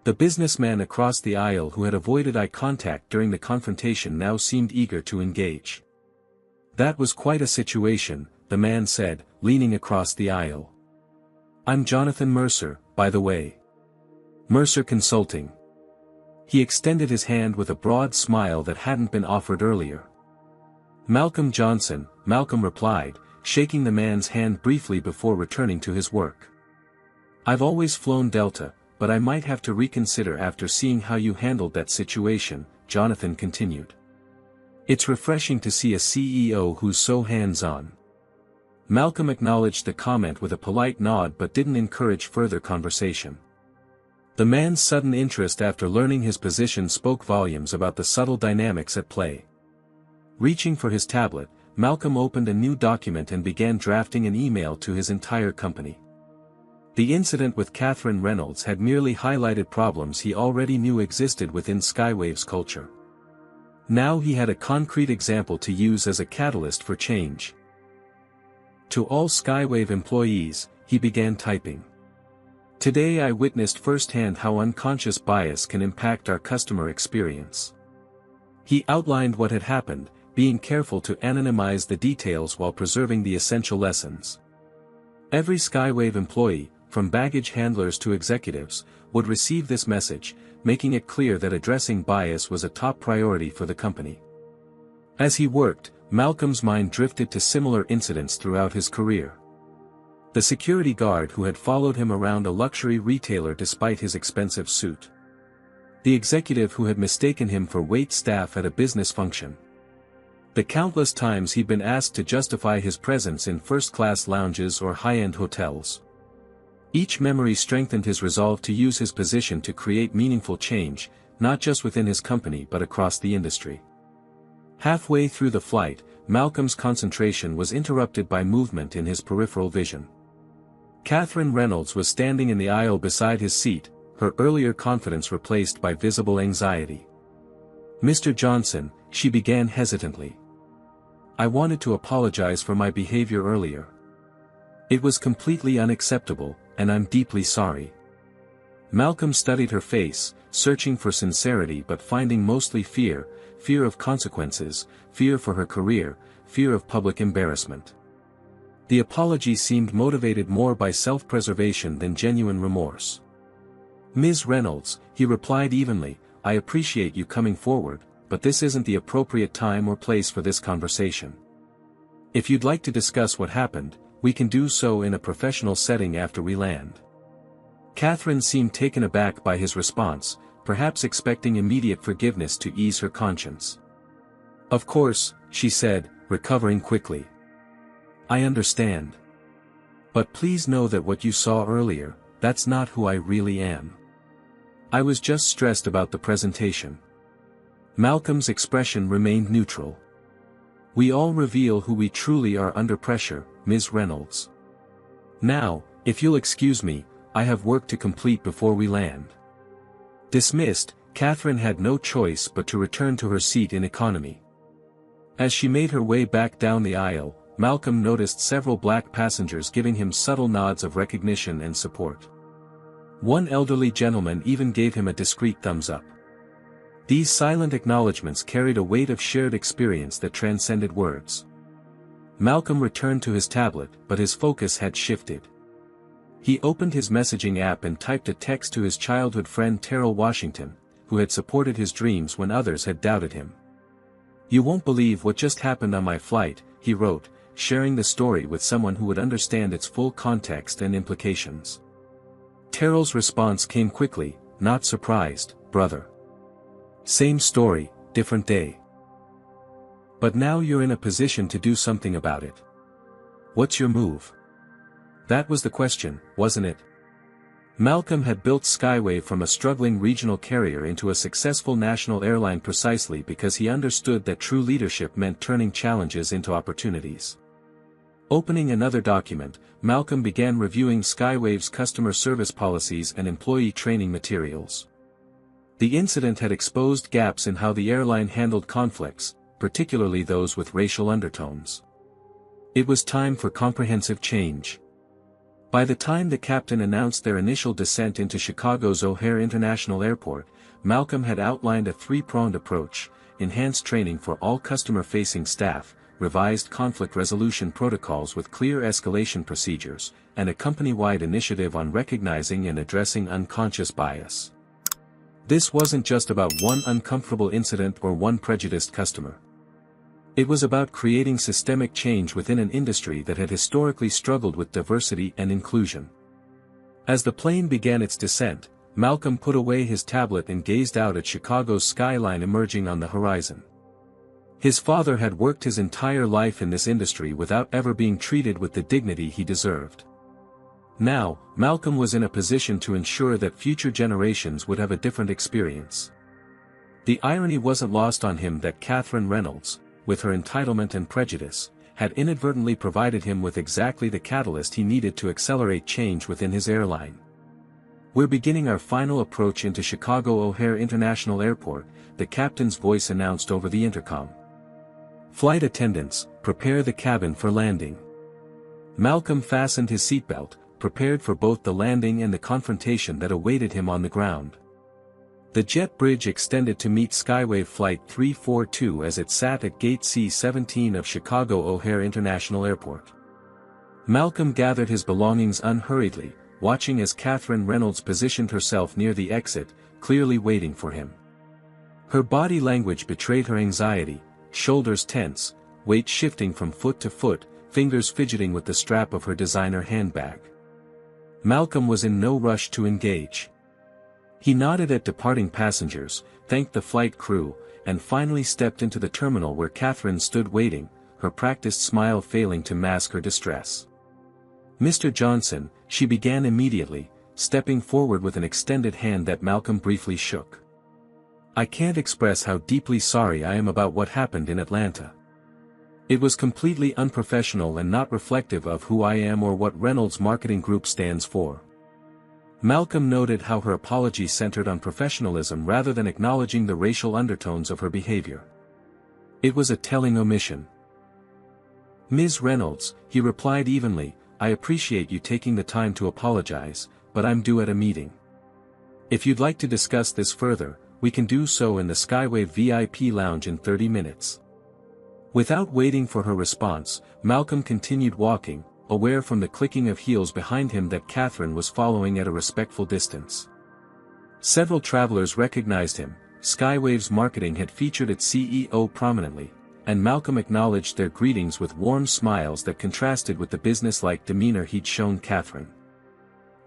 The businessman across the aisle who had avoided eye contact during the confrontation now seemed eager to engage. That was quite a situation, the man said, leaning across the aisle. I'm Jonathan Mercer, by the way. Mercer Consulting. He extended his hand with a broad smile that hadn't been offered earlier. Malcolm Johnson, Malcolm replied, shaking the man's hand briefly before returning to his work. I've always flown Delta, but I might have to reconsider after seeing how you handled that situation, Jonathan continued. It's refreshing to see a CEO who's so hands-on. Malcolm acknowledged the comment with a polite nod but didn't encourage further conversation. The man's sudden interest after learning his position spoke volumes about the subtle dynamics at play. Reaching for his tablet, Malcolm opened a new document and began drafting an email to his entire company. The incident with Catherine Reynolds had merely highlighted problems he already knew existed within Skywave's culture. Now he had a concrete example to use as a catalyst for change. To all Skywave employees, he began typing. Today I witnessed firsthand how unconscious bias can impact our customer experience. He outlined what had happened, being careful to anonymize the details while preserving the essential lessons. Every Skywave employee, from baggage handlers to executives, would receive this message, making it clear that addressing bias was a top priority for the company. As he worked, Malcolm's mind drifted to similar incidents throughout his career. The security guard who had followed him around a luxury retailer despite his expensive suit. The executive who had mistaken him for wait staff at a business function. The countless times he'd been asked to justify his presence in first-class lounges or high-end hotels. Each memory strengthened his resolve to use his position to create meaningful change, not just within his company but across the industry. Halfway through the flight, Malcolm's concentration was interrupted by movement in his peripheral vision. Catherine Reynolds was standing in the aisle beside his seat, her earlier confidence replaced by visible anxiety. Mr. Johnson, she began hesitantly. I wanted to apologize for my behavior earlier. It was completely unacceptable, and I'm deeply sorry. Malcolm studied her face, searching for sincerity but finding mostly fear of consequences, fear for her career, fear of public embarrassment. The apology seemed motivated more by self-preservation than genuine remorse. Ms. Reynolds, he replied evenly, I appreciate you coming forward, but this isn't the appropriate time or place for this conversation. If you'd like to discuss what happened, we can do so in a professional setting after we land. Catherine seemed taken aback by his response, perhaps expecting immediate forgiveness to ease her conscience. Of course, she said, recovering quickly. I understand. But please know that what you saw earlier, that's not who I really am. I was just stressed about the presentation. Malcolm's expression remained neutral. We all reveal who we truly are under pressure, Ms. Reynolds. Now, if you'll excuse me, I have work to complete before we land. Dismissed, Catherine had no choice but to return to her seat in economy. As she made her way back down the aisle, Malcolm noticed several black passengers giving him subtle nods of recognition and support. One elderly gentleman even gave him a discreet thumbs up. These silent acknowledgments carried a weight of shared experience that transcended words. Malcolm returned to his tablet, but his focus had shifted. He opened his messaging app and typed a text to his childhood friend Terrell Washington, who had supported his dreams when others had doubted him. You won't believe what just happened on my flight, he wrote, sharing the story with someone who would understand its full context and implications. Terrell's response came quickly, not surprised, brother. Same story, different day. But now you're in a position to do something about it. What's your move? That was the question, wasn't it? Malcolm had built Skywave from a struggling regional carrier into a successful national airline precisely because he understood that true leadership meant turning challenges into opportunities. Opening another document, Malcolm began reviewing Skywave's customer service policies and employee training materials. The incident had exposed gaps in how the airline handled conflicts, particularly those with racial undertones. It was time for comprehensive change. By the time the captain announced their initial descent into Chicago's O'Hare International Airport, Malcolm had outlined a three-pronged approach: enhanced training for all customer-facing staff, revised conflict resolution protocols with clear escalation procedures, and a company-wide initiative on recognizing and addressing unconscious bias. This wasn't just about one uncomfortable incident or one prejudiced customer. It was about creating systemic change within an industry that had historically struggled with diversity and inclusion. As the plane began its descent, Malcolm put away his tablet and gazed out at Chicago's skyline emerging on the horizon. His father had worked his entire life in this industry without ever being treated with the dignity he deserved. Now, Malcolm was in a position to ensure that future generations would have a different experience. The irony wasn't lost on him that Catherine Reynolds, with her entitlement and prejudice, had inadvertently provided him with exactly the catalyst he needed to accelerate change within his airline. "We're beginning our final approach into Chicago O'Hare International Airport," the captain's voice announced over the intercom. "Flight attendants, prepare the cabin for landing." Malcolm fastened his seatbelt, prepared for both the landing and the confrontation that awaited him on the ground. The jet bridge extended to meet Skywave Flight 342 as it sat at Gate C-17 of Chicago O'Hare International Airport. Malcolm gathered his belongings unhurriedly, watching as Catherine Reynolds positioned herself near the exit, clearly waiting for him. Her body language betrayed her anxiety, shoulders tense, weight shifting from foot to foot, fingers fidgeting with the strap of her designer handbag. Malcolm was in no rush to engage. He nodded at departing passengers, thanked the flight crew, and finally stepped into the terminal where Catherine stood waiting, her practiced smile failing to mask her distress. "Mr. Johnson," she began immediately, stepping forward with an extended hand that Malcolm briefly shook. "I can't express how deeply sorry I am about what happened in Atlanta. It was completely unprofessional and not reflective of who I am or what Reynolds Marketing Group stands for." Malcolm noted how her apology centered on professionalism rather than acknowledging the racial undertones of her behavior. It was a telling omission. "Ms. Reynolds," he replied evenly, "I appreciate you taking the time to apologize, but I'm due at a meeting. If you'd like to discuss this further, we can do so in the Skywave VIP lounge in 30 minutes. Without waiting for her response, Malcolm continued walking, aware from the clicking of heels behind him that Catherine was following at a respectful distance. Several travelers recognized him. Skywave's marketing had featured its CEO prominently, and Malcolm acknowledged their greetings with warm smiles that contrasted with the businesslike demeanor he'd shown Catherine.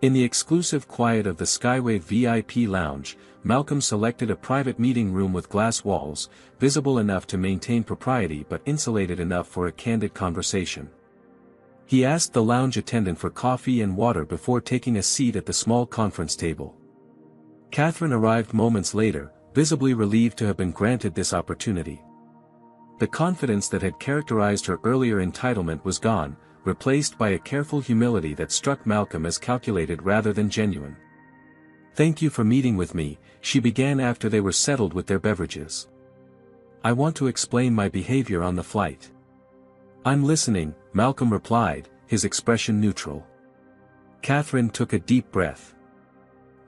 In the exclusive quiet of the Skywave VIP lounge, Malcolm selected a private meeting room with glass walls, visible enough to maintain propriety but insulated enough for a candid conversation. He asked the lounge attendant for coffee and water before taking a seat at the small conference table. Catherine arrived moments later, visibly relieved to have been granted this opportunity. The confidence that had characterized her earlier entitlement was gone, replaced by a careful humility that struck Malcolm as calculated rather than genuine. "Thank you for meeting with me," she began after they were settled with their beverages. "I want to explain my behavior on the flight." "I'm listening," Malcolm replied, his expression neutral. Catherine took a deep breath.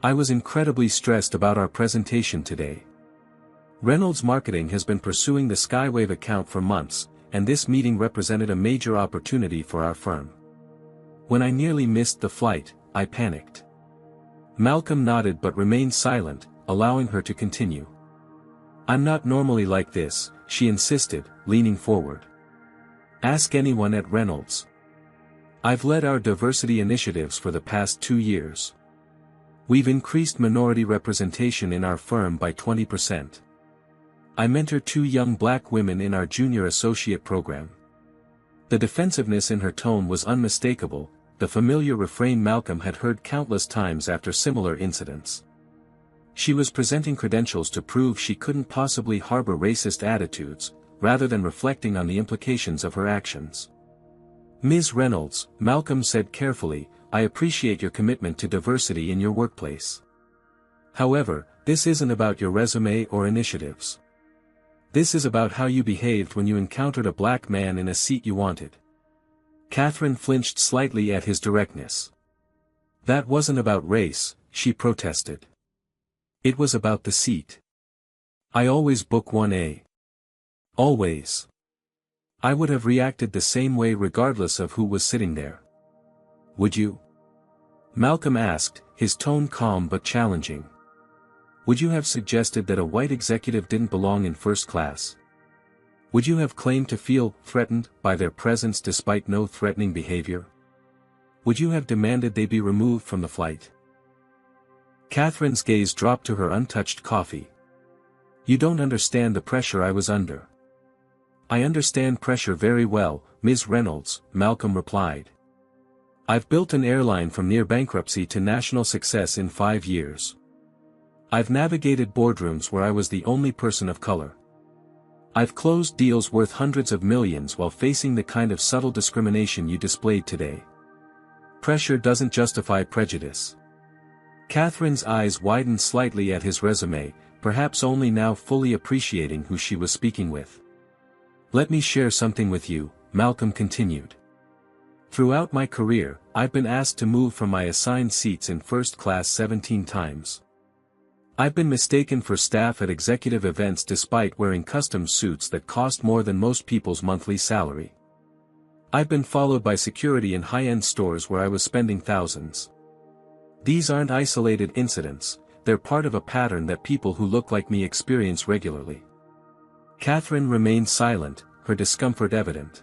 "I was incredibly stressed about our presentation today. Reynolds Marketing has been pursuing the Skywave account for months, and this meeting represented a major opportunity for our firm. When I nearly missed the flight, I panicked." Malcolm nodded but remained silent, allowing her to continue. "I'm not normally like this," she insisted, leaning forward. "Ask anyone at Reynolds. I've led our diversity initiatives for the past 2 years. We've increased minority representation in our firm by 20%. I mentor 2 young black women in our junior associate program." The defensiveness in her tone was unmistakable, the familiar refrain Malcolm had heard countless times after similar incidents. She was presenting credentials to prove she couldn't possibly harbor racist attitudes, rather than reflecting on the implications of her actions. "Ms. Reynolds," Malcolm said carefully, "I appreciate your commitment to diversity in your workplace. However, this isn't about your resume or initiatives. This is about how you behaved when you encountered a black man in a seat you wanted." Catherine flinched slightly at his directness. "That wasn't about race," she protested. "It was about the seat. I always book 1A. Always. I would have reacted the same way regardless of who was sitting there. Would you? Malcolm asked, his tone calm but challenging. Would you have suggested that a white executive didn't belong in first class? Would you have claimed to feel threatened by their presence despite no threatening behavior? Would you have demanded they be removed from the flight? Catherine's gaze dropped to her untouched coffee. You don't understand the pressure I was under. I understand pressure very well, Ms. Reynolds, Malcolm replied. I've built an airline from near bankruptcy to national success in 5 years. I've navigated boardrooms where I was the only person of color. I've closed deals worth hundreds of millions while facing the kind of subtle discrimination you displayed today. Pressure doesn't justify prejudice. Catherine's eyes widened slightly at his resume, perhaps only now fully appreciating who she was speaking with. Let me share something with you, Malcolm continued. Throughout my career, I've been asked to move from my assigned seats in first class 17 times. I've been mistaken for staff at executive events despite wearing custom suits that cost more than most people's monthly salary. I've been followed by security in high-end stores where I was spending thousands. These aren't isolated incidents, they're part of a pattern that people who look like me experience regularly. Catherine remained silent, her discomfort evident.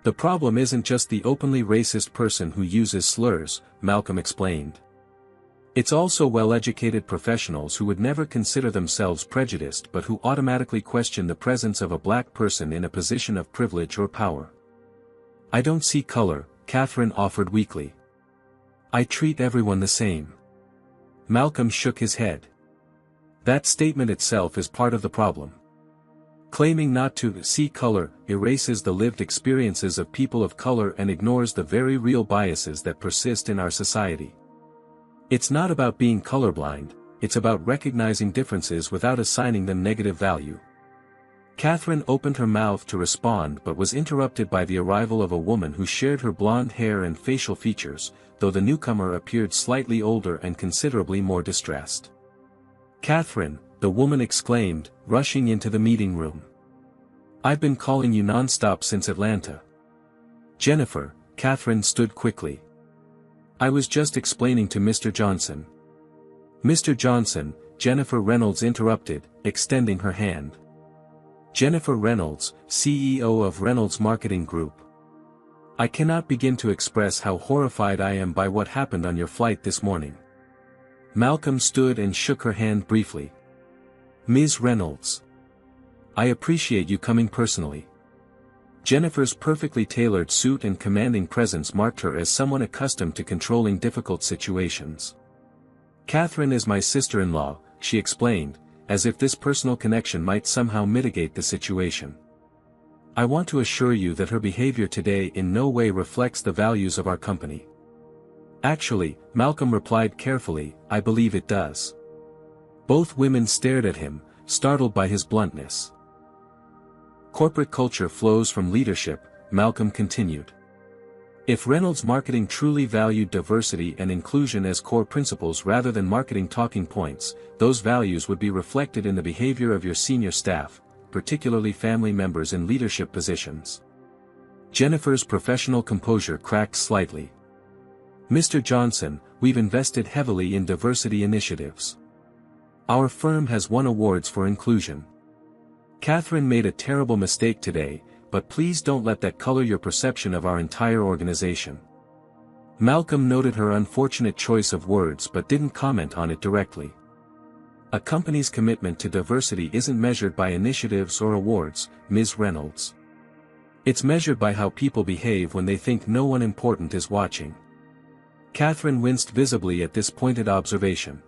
The problem isn't just the openly racist person who uses slurs, Malcolm explained. It's also well-educated professionals who would never consider themselves prejudiced but who automatically question the presence of a black person in a position of privilege or power. I don't see color, Catherine offered weakly. I treat everyone the same. Malcolm shook his head. That statement itself is part of the problem. Claiming not to see color erases the lived experiences of people of color and ignores the very real biases that persist in our society. It's not about being colorblind, it's about recognizing differences without assigning them negative value. Catherine opened her mouth to respond but was interrupted by the arrival of a woman who shared her blonde hair and facial features, though the newcomer appeared slightly older and considerably more distressed. Catherine, the woman exclaimed, rushing into the meeting room. I've been calling you non-stop since Atlanta. Jennifer, Catherine stood quickly. I was just explaining to Mr. Johnson. Mr. Johnson, Jennifer Reynolds interrupted, extending her hand. Jennifer Reynolds, CEO of Reynolds Marketing Group. I cannot begin to express how horrified I am by what happened on your flight this morning. Malcolm stood and shook her hand briefly. Ms. Reynolds. I appreciate you coming personally. Jennifer's perfectly tailored suit and commanding presence marked her as someone accustomed to controlling difficult situations. Catherine is my sister-in-law, she explained, as if this personal connection might somehow mitigate the situation. I want to assure you that her behavior today in no way reflects the values of our company. Actually, Malcolm replied carefully, I believe it does. Both women stared at him, startled by his bluntness. Corporate culture flows from leadership, Malcolm continued. If Reynolds Marketing truly valued diversity and inclusion as core principles rather than marketing talking points, those values would be reflected in the behavior of your senior staff, particularly family members in leadership positions. Jennifer's professional composure cracked slightly. Mr. Johnson, we've invested heavily in diversity initiatives. Our firm has won awards for inclusion. Catherine made a terrible mistake today, but please don't let that color your perception of our entire organization. Malcolm noted her unfortunate choice of words but didn't comment on it directly. A company's commitment to diversity isn't measured by initiatives or awards, Ms. Reynolds. It's measured by how people behave when they think no one important is watching. Catherine winced visibly at this pointed observation.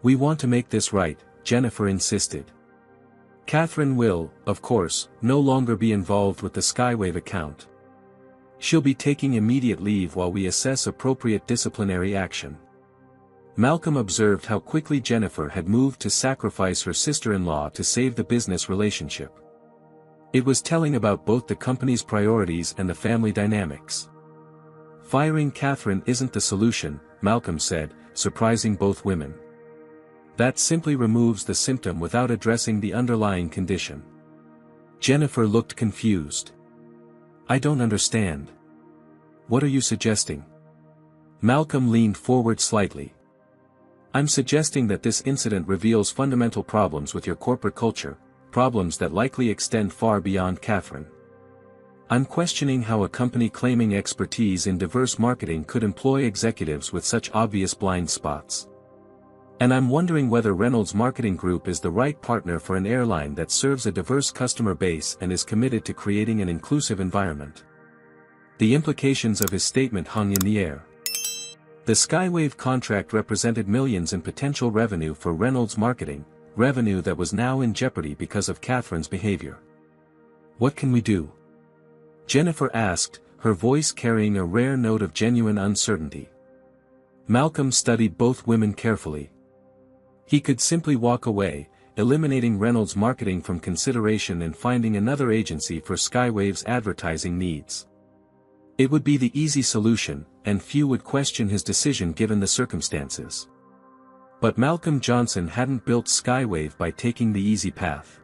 We want to make this right, Jennifer insisted. Catherine will, of course, no longer be involved with the Skywave account. She'll be taking immediate leave while we assess appropriate disciplinary action. Malcolm observed how quickly Jennifer had moved to sacrifice her sister-in-law to save the business relationship. It was telling about both the company's priorities and the family dynamics. Firing Catherine isn't the solution, Malcolm said, surprising both women. That simply removes the symptom without addressing the underlying condition. Jennifer looked confused. I don't understand. What are you suggesting? Malcolm leaned forward slightly. I'm suggesting that this incident reveals fundamental problems with your corporate culture, problems that likely extend far beyond Catherine. I'm questioning how a company claiming expertise in diverse marketing could employ executives with such obvious blind spots. And I'm wondering whether Reynolds Marketing Group is the right partner for an airline that serves a diverse customer base and is committed to creating an inclusive environment. The implications of his statement hung in the air. The Skywave contract represented millions in potential revenue for Reynolds Marketing, revenue that was now in jeopardy because of Catherine's behavior. What can we do? Jennifer asked, her voice carrying a rare note of genuine uncertainty. Malcolm studied both women carefully. He could simply walk away, eliminating Reynolds Marketing from consideration and finding another agency for Skywave's advertising needs. It would be the easy solution, and few would question his decision given the circumstances. But Malcolm Johnson hadn't built Skywave by taking the easy path.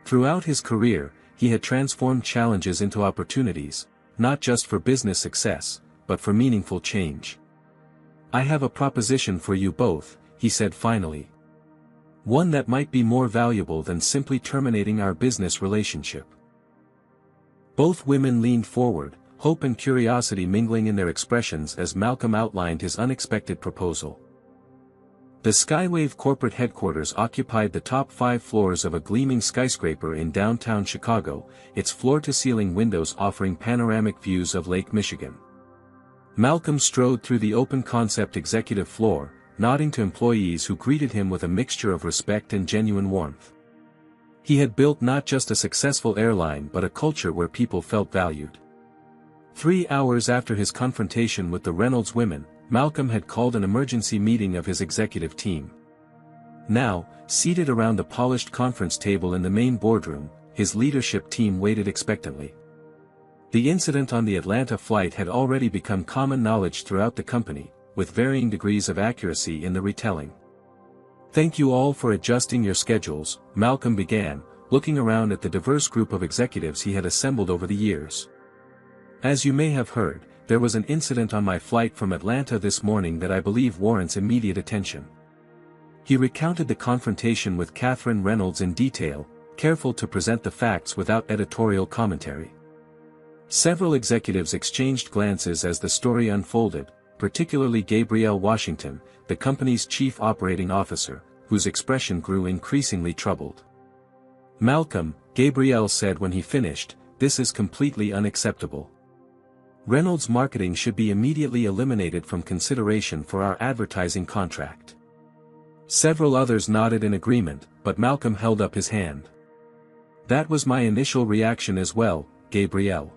Throughout his career, he had transformed challenges into opportunities, not just for business success, but for meaningful change. I have a proposition for you both, he said finally. One that might be more valuable than simply terminating our business relationship. Both women leaned forward, hope and curiosity mingling in their expressions as Malcolm outlined his unexpected proposal. The Skywave corporate headquarters occupied the top 5 floors of a gleaming skyscraper in downtown Chicago, its floor-to-ceiling windows offering panoramic views of Lake Michigan. Malcolm strode through the open-concept executive floor, nodding to employees who greeted him with a mixture of respect and genuine warmth. He had built not just a successful airline but a culture where people felt valued. 3 hours after his confrontation with the Reynolds women, Malcolm had called an emergency meeting of his executive team. Now, seated around a polished conference table in the main boardroom, his leadership team waited expectantly. The incident on the Atlanta flight had already become common knowledge throughout the company, with varying degrees of accuracy in the retelling. Thank you all for adjusting your schedules, Malcolm began, looking around at the diverse group of executives he had assembled over the years. As you may have heard, there was an incident on my flight from Atlanta this morning that I believe warrants immediate attention. He recounted the confrontation with Catherine Reynolds in detail, careful to present the facts without editorial commentary. Several executives exchanged glances as the story unfolded, particularly Gabrielle Washington, the company's chief operating officer, whose expression grew increasingly troubled. Malcolm, Gabrielle said when he finished, this is completely unacceptable. Reynolds Marketing should be immediately eliminated from consideration for our advertising contract. Several others nodded in agreement, but Malcolm held up his hand. That was my initial reaction as well, Gabrielle.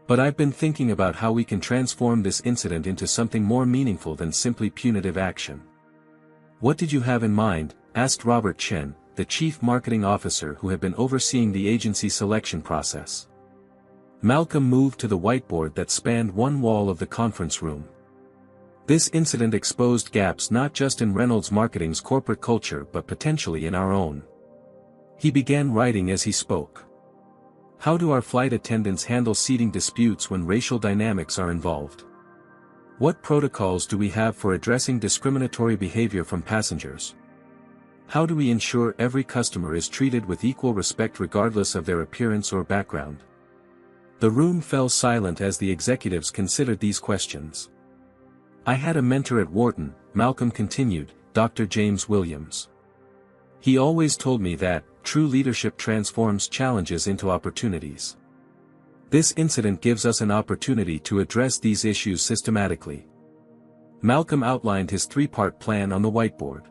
But I've been thinking about how we can transform this incident into something more meaningful than simply punitive action. What did you have in mind? Asked Robert Chen, the chief marketing officer who had been overseeing the agency selection process. Malcolm moved to the whiteboard that spanned one wall of the conference room. This incident exposed gaps not just in Reynolds Marketing's corporate culture but potentially in our own. He began writing as he spoke. How do our flight attendants handle seating disputes when racial dynamics are involved? What protocols do we have for addressing discriminatory behavior from passengers? How do we ensure every customer is treated with equal respect regardless of their appearance or background? The room fell silent as the executives considered these questions. I had a mentor at Wharton, Malcolm continued, Dr. James Williams. He always told me that, true leadership transforms challenges into opportunities. This incident gives us an opportunity to address these issues systematically. Malcolm outlined his 3-part plan on the whiteboard.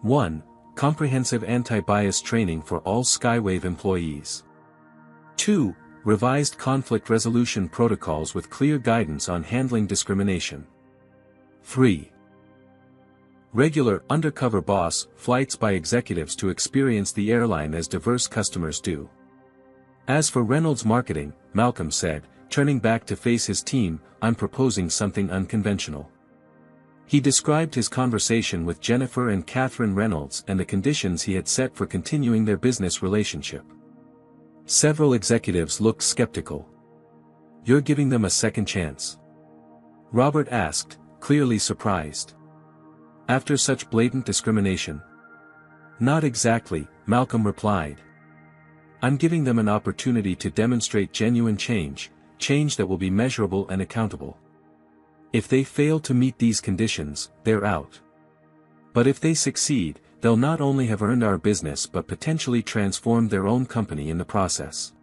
1. Comprehensive anti-bias training for all Skywave employees. 2. Revised conflict resolution protocols with clear guidance on handling discrimination. 3. Regular undercover boss flights by executives to experience the airline as diverse customers do. As for Reynolds Marketing, Malcolm said, turning back to face his team, I'm proposing something unconventional. He described his conversation with Jennifer and Catherine Reynolds and the conditions he had set for continuing their business relationship. Several executives looked skeptical. "You're giving them a second chance?" Robert asked, clearly surprised. "After such blatant discrimination?" "Not exactly," Malcolm replied. "I'm giving them an opportunity to demonstrate genuine change that will be measurable and accountable. If they fail to meet these conditions, they're out. But if they succeed, they'll not only have earned our business but potentially transformed their own company in the process."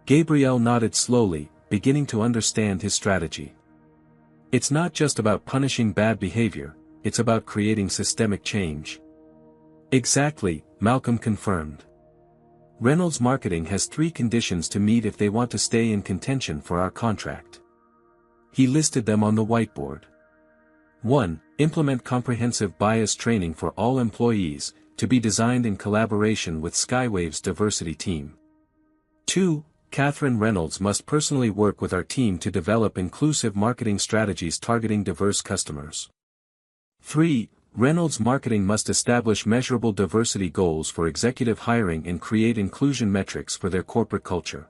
Gabriel nodded slowly, beginning to understand his strategy. "It's not just about punishing bad behavior, it's about creating systemic change." "Exactly," Malcolm confirmed. "Reynolds Marketing has 3 conditions to meet if they want to stay in contention for our contract." He listed them on the whiteboard. 1. Implement comprehensive bias training for all employees, to be designed in collaboration with Skywave's diversity team. 2. Catherine Reynolds must personally work with our team to develop inclusive marketing strategies targeting diverse customers. 3. Reynolds Marketing must establish measurable diversity goals for executive hiring and create inclusion metrics for their corporate culture.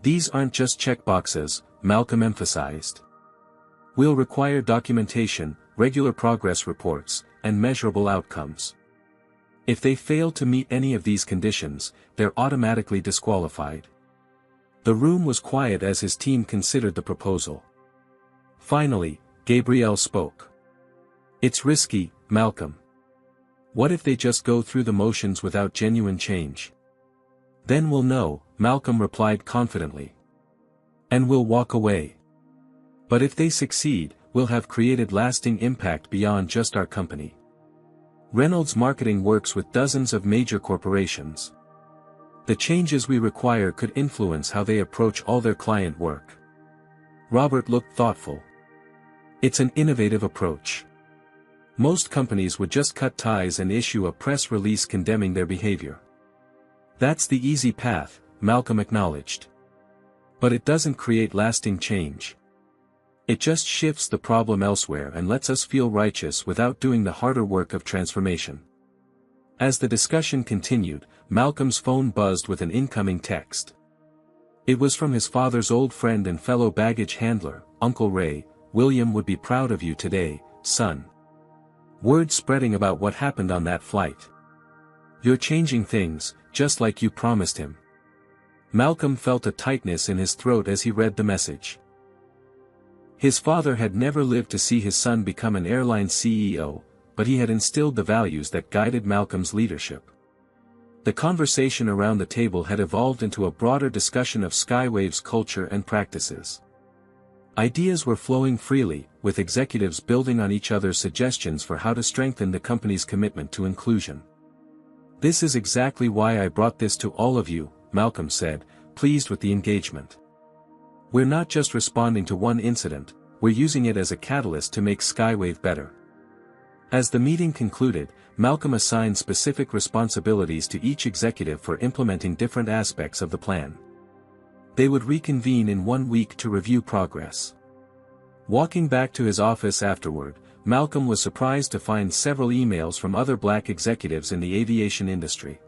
"These aren't just checkboxes," Malcolm emphasized. "We'll require documentation, regular progress reports, and measurable outcomes. If they fail to meet any of these conditions, they're automatically disqualified." The room was quiet as his team considered the proposal. Finally, Gabriel spoke. "It's risky, Malcolm. What if they just go through the motions without genuine change?" "Then we'll know," Malcolm replied confidently. "And we'll walk away. But if they succeed, we'll have created lasting impact beyond just our company." Reynolds Marketing works with dozens of major corporations. The changes we require could influence how they approach all their client work. Robert looked thoughtful. "It's an innovative approach. Most companies would just cut ties and issue a press release condemning their behavior." "That's the easy path," Malcolm acknowledged. "But it doesn't create lasting change. It just shifts the problem elsewhere and lets us feel righteous without doing the harder work of transformation." As the discussion continued, Malcolm's phone buzzed with an incoming text. It was from his father's old friend and fellow baggage handler, Uncle Ray. "William would be proud of you today, son. Word spreading about what happened on that flight. You're changing things, just like you promised him." Malcolm felt a tightness in his throat as he read the message. His father had never lived to see his son become an airline CEO, but he had instilled the values that guided Malcolm's leadership. The conversation around the table had evolved into a broader discussion of Skywave's culture and practices. Ideas were flowing freely, with executives building on each other's suggestions for how to strengthen the company's commitment to inclusion. "This is exactly why I brought this to all of you," Malcolm said, pleased with the engagement. "We're not just responding to one incident, we're using it as a catalyst to make Skywave better." As the meeting concluded, Malcolm assigned specific responsibilities to each executive for implementing different aspects of the plan. They would reconvene in 1 week to review progress. Walking back to his office afterward, Malcolm was surprised to find several emails from other black executives in the aviation industry.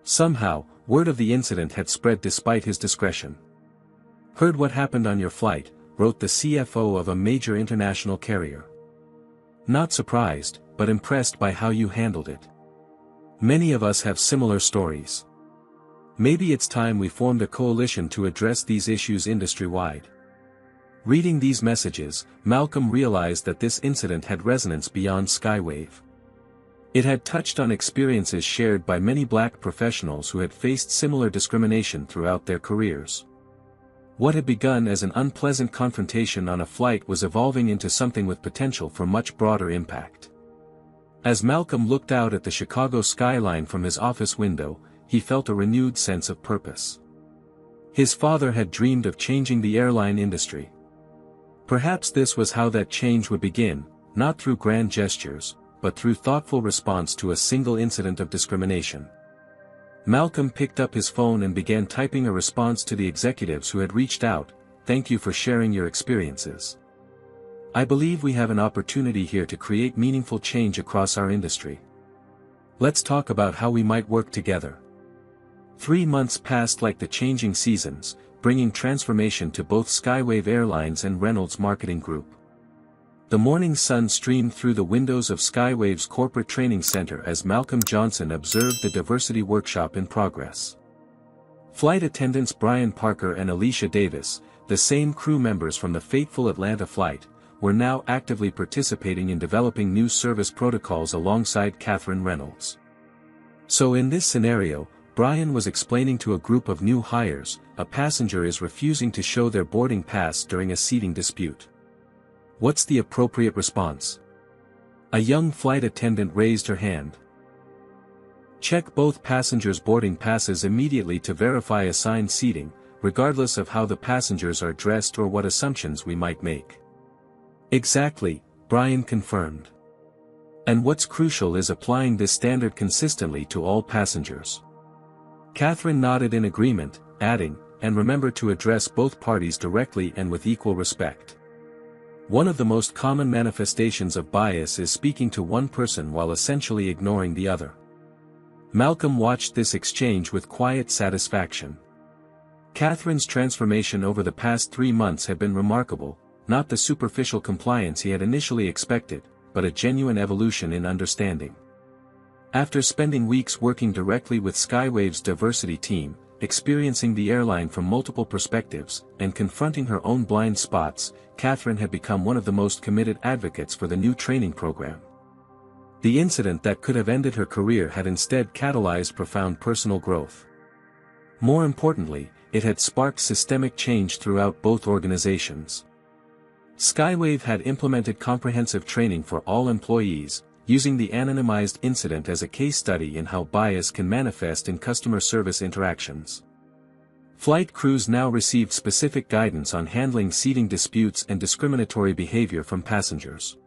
Somehow, word of the incident had spread despite his discretion. "Heard what happened on your flight," wrote the CFO of a major international carrier. "Not surprised, but impressed by how you handled it. Many of us have similar stories. Maybe it's time we formed a coalition to address these issues industry-wide." Reading these messages, Malcolm realized that this incident had resonance beyond Skywave. It had touched on experiences shared by many black professionals who had faced similar discrimination throughout their careers. What had begun as an unpleasant confrontation on a flight was evolving into something with potential for much broader impact. As Malcolm looked out at the Chicago skyline from his office window, he felt a renewed sense of purpose. His father had dreamed of changing the airline industry. Perhaps this was how that change would begin, not through grand gestures, but through thoughtful response to a single incident of discrimination. Malcolm picked up his phone and began typing a response to the executives who had reached out. "Thank you for sharing your experiences. I believe we have an opportunity here to create meaningful change across our industry. Let's talk about how we might work together." 3 months passed like the changing seasons, bringing transformation to both Skywave Airlines and Reynolds Marketing Group. The morning sun streamed through the windows of Skywave's corporate training center as Malcolm Johnson observed the diversity workshop in progress. Flight attendants Brian Parker and Alicia Davis, the same crew members from the fateful Atlanta flight, were now actively participating in developing new service protocols alongside Catherine Reynolds. So in this scenario, Brian was explaining to a group of new hires, a passenger is refusing to show their boarding pass during a seating dispute. What's the appropriate response? A young flight attendant raised her hand. Check both passengers' boarding passes immediately to verify assigned seating, regardless of how the passengers are dressed or what assumptions we might make. Exactly, Brian confirmed. And what's crucial is applying this standard consistently to all passengers. Catherine nodded in agreement, adding, and remember to address both parties directly and with equal respect. One of the most common manifestations of bias is speaking to one person while essentially ignoring the other. Malcolm watched this exchange with quiet satisfaction. Catherine's transformation over the past 3 months had been remarkable, not the superficial compliance he had initially expected, but a genuine evolution in understanding. After spending weeks working directly with Skywave's diversity team, experiencing the airline from multiple perspectives, and confronting her own blind spots, Catherine had become one of the most committed advocates for the new training program. The incident that could have ended her career had instead catalyzed profound personal growth. More importantly, it had sparked systemic change throughout both organizations. Skywave had implemented comprehensive training for all employees, using the anonymized incident as a case study in how bias can manifest in customer service interactions. Flight crews now received specific guidance on handling seating disputes and discriminatory behavior from passengers.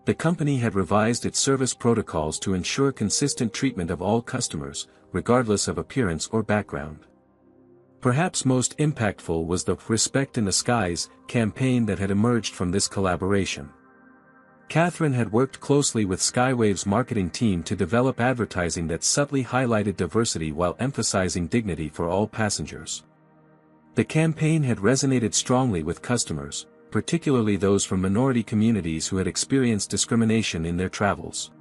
The company had revised its service protocols to ensure consistent treatment of all customers, regardless of appearance or background. Perhaps most impactful was the "Respect in the Skies" campaign that had emerged from this collaboration. Catherine had worked closely with Skywave's marketing team to develop advertising that subtly highlighted diversity while emphasizing dignity for all passengers. The campaign had resonated strongly with customers, particularly those from minority communities who had experienced discrimination in their travels.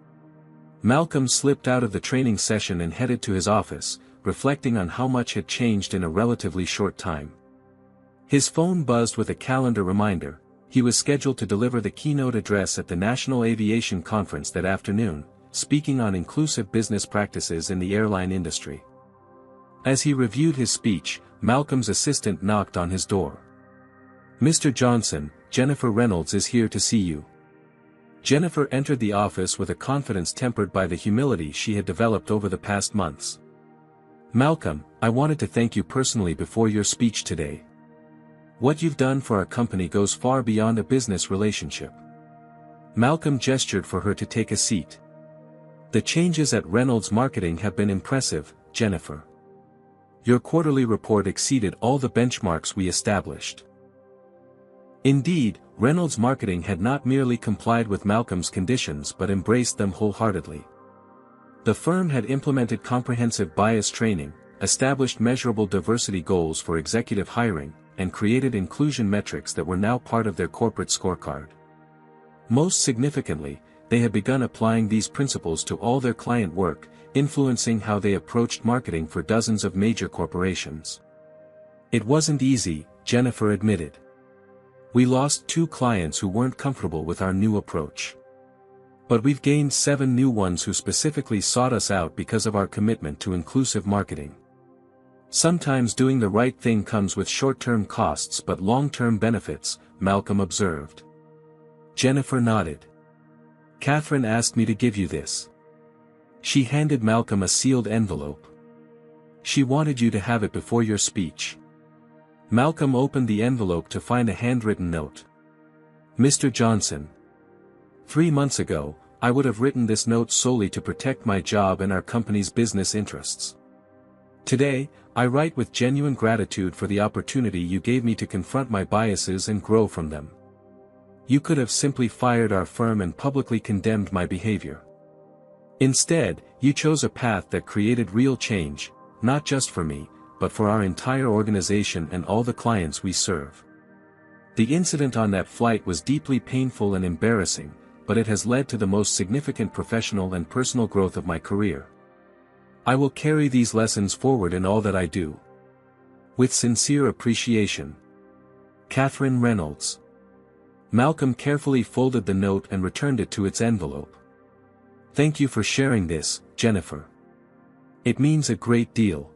Malcolm slipped out of the training session and headed to his office, reflecting on how much had changed in a relatively short time. His phone buzzed with a calendar reminder. He was scheduled to deliver the keynote address at the National Aviation Conference that afternoon, speaking on inclusive business practices in the airline industry. As he reviewed his speech, Malcolm's assistant knocked on his door. "Mr. Johnson, Jennifer Reynolds is here to see you." Jennifer entered the office with a confidence tempered by the humility she had developed over the past months. "Malcolm, I wanted to thank you personally before your speech today. What you've done for our company goes far beyond a business relationship." Malcolm gestured for her to take a seat. "The changes at Reynolds Marketing have been impressive, Jennifer. Your quarterly report exceeded all the benchmarks we established." Indeed, Reynolds Marketing had not merely complied with Malcolm's conditions but embraced them wholeheartedly. The firm had implemented comprehensive bias training, established measurable diversity goals for executive hiring, and created inclusion metrics that were now part of their corporate scorecard. Most significantly, they had begun applying these principles to all their client work, influencing how they approached marketing for dozens of major corporations. "It wasn't easy," Jennifer admitted. "We lost 2 clients who weren't comfortable with our new approach. But we've gained 7 new ones who specifically sought us out because of our commitment to inclusive marketing. Sometimes doing the right thing comes with short-term costs but long-term benefits," Malcolm observed. Jennifer nodded. "Catherine asked me to give you this." She handed Malcolm a sealed envelope. "She wanted you to have it before your speech." Malcolm opened the envelope to find a handwritten note. "Mr. Johnson. 3 months ago, I would have written this note solely to protect my job and our company's business interests. Today, I write with genuine gratitude for the opportunity you gave me to confront my biases and grow from them. You could have simply fired our firm and publicly condemned my behavior. Instead, you chose a path that created real change, not just for me, but for our entire organization and all the clients we serve. The incident on that flight was deeply painful and embarrassing, but it has led to the most significant professional and personal growth of my career. I will carry these lessons forward in all that I do. With sincere appreciation. Catherine Reynolds. Malcolm carefully folded the note and returned it to its envelope. Thank you for sharing this, Jennifer. It means a great deal.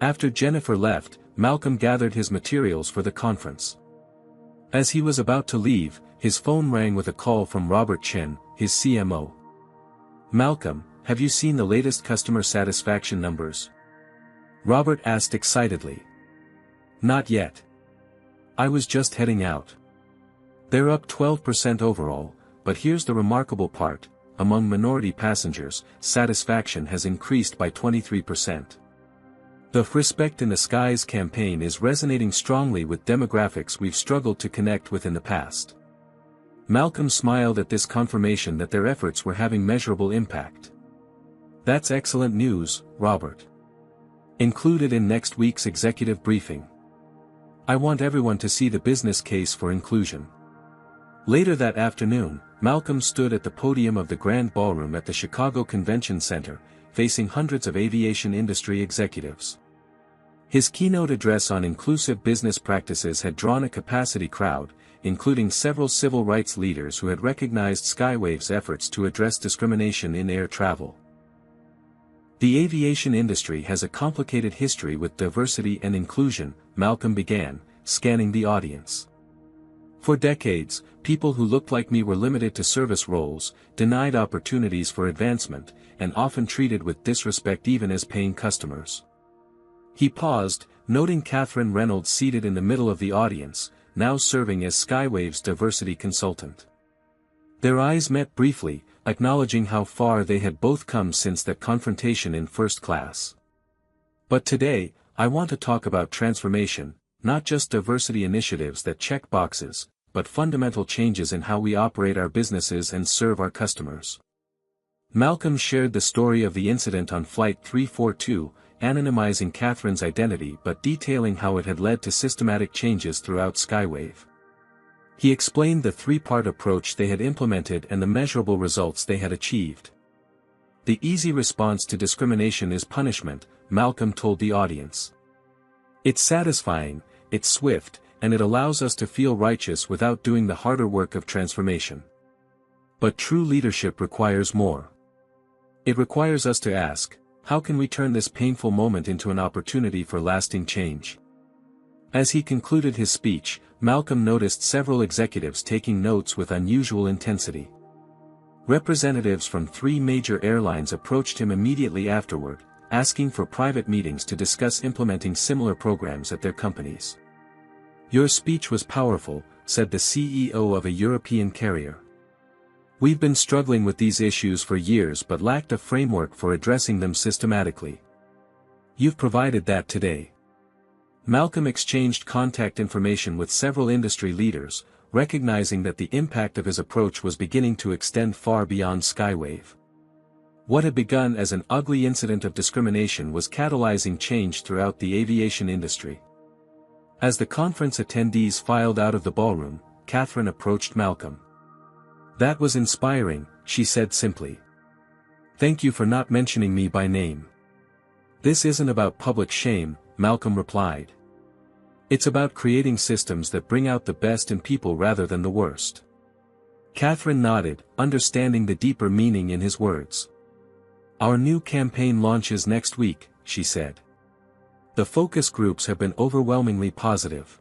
After Jennifer left, Malcolm gathered his materials for the conference. As he was about to leave, his phone rang with a call from Robert Chen, his CMO. Malcolm, have you seen the latest customer satisfaction numbers? Robert asked excitedly. Not yet. I was just heading out. They're up 12% overall, but here's the remarkable part, among minority passengers, satisfaction has increased by 23%. The Respect in the Skies campaign is resonating strongly with demographics we've struggled to connect with in the past. Malcolm smiled at this confirmation that their efforts were having measurable impact. That's excellent news, Robert. Included in next week's executive briefing. I want everyone to see the business case for inclusion. Later that afternoon, Malcolm stood at the podium of the Grand Ballroom at the Chicago Convention Center, facing hundreds of aviation industry executives. His keynote address on inclusive business practices had drawn a capacity crowd, including several civil rights leaders who had recognized Skywave's efforts to address discrimination in air travel. The aviation industry has a complicated history with diversity and inclusion, Malcolm began, scanning the audience. For decades, people who looked like me were limited to service roles, denied opportunities for advancement, and often treated with disrespect even as paying customers. He paused, noting Catherine Reynolds seated in the middle of the audience, now serving as Skywave's diversity consultant. Their eyes met briefly, acknowledging how far they had both come since that confrontation in first class. But today, I want to talk about transformation, not just diversity initiatives that check boxes, but fundamental changes in how we operate our businesses and serve our customers. Malcolm shared the story of the incident on Flight 342, anonymizing Catherine's identity but detailing how it had led to systematic changes throughout Skywave. He explained the three-part approach they had implemented and the measurable results they had achieved. The easy response to discrimination is punishment, Malcolm told the audience. It's satisfying, it's swift, and it allows us to feel righteous without doing the harder work of transformation. But true leadership requires more. It requires us to ask, how can we turn this painful moment into an opportunity for lasting change? As he concluded his speech, Malcolm noticed several executives taking notes with unusual intensity. Representatives from 3 major airlines approached him immediately afterward, asking for private meetings to discuss implementing similar programs at their companies. Your speech was powerful, said the CEO of a European carrier. We've been struggling with these issues for years but lacked a framework for addressing them systematically. You've provided that today. Malcolm exchanged contact information with several industry leaders, recognizing that the impact of his approach was beginning to extend far beyond Skywave. What had begun as an ugly incident of discrimination was catalyzing change throughout the aviation industry. As the conference attendees filed out of the ballroom, Catherine approached Malcolm. That was inspiring, she said simply. Thank you for not mentioning me by name. This isn't about public shame, Malcolm replied. It's about creating systems that bring out the best in people rather than the worst. Catherine nodded, understanding the deeper meaning in his words. Our new campaign launches next week, she said. The focus groups have been overwhelmingly positive.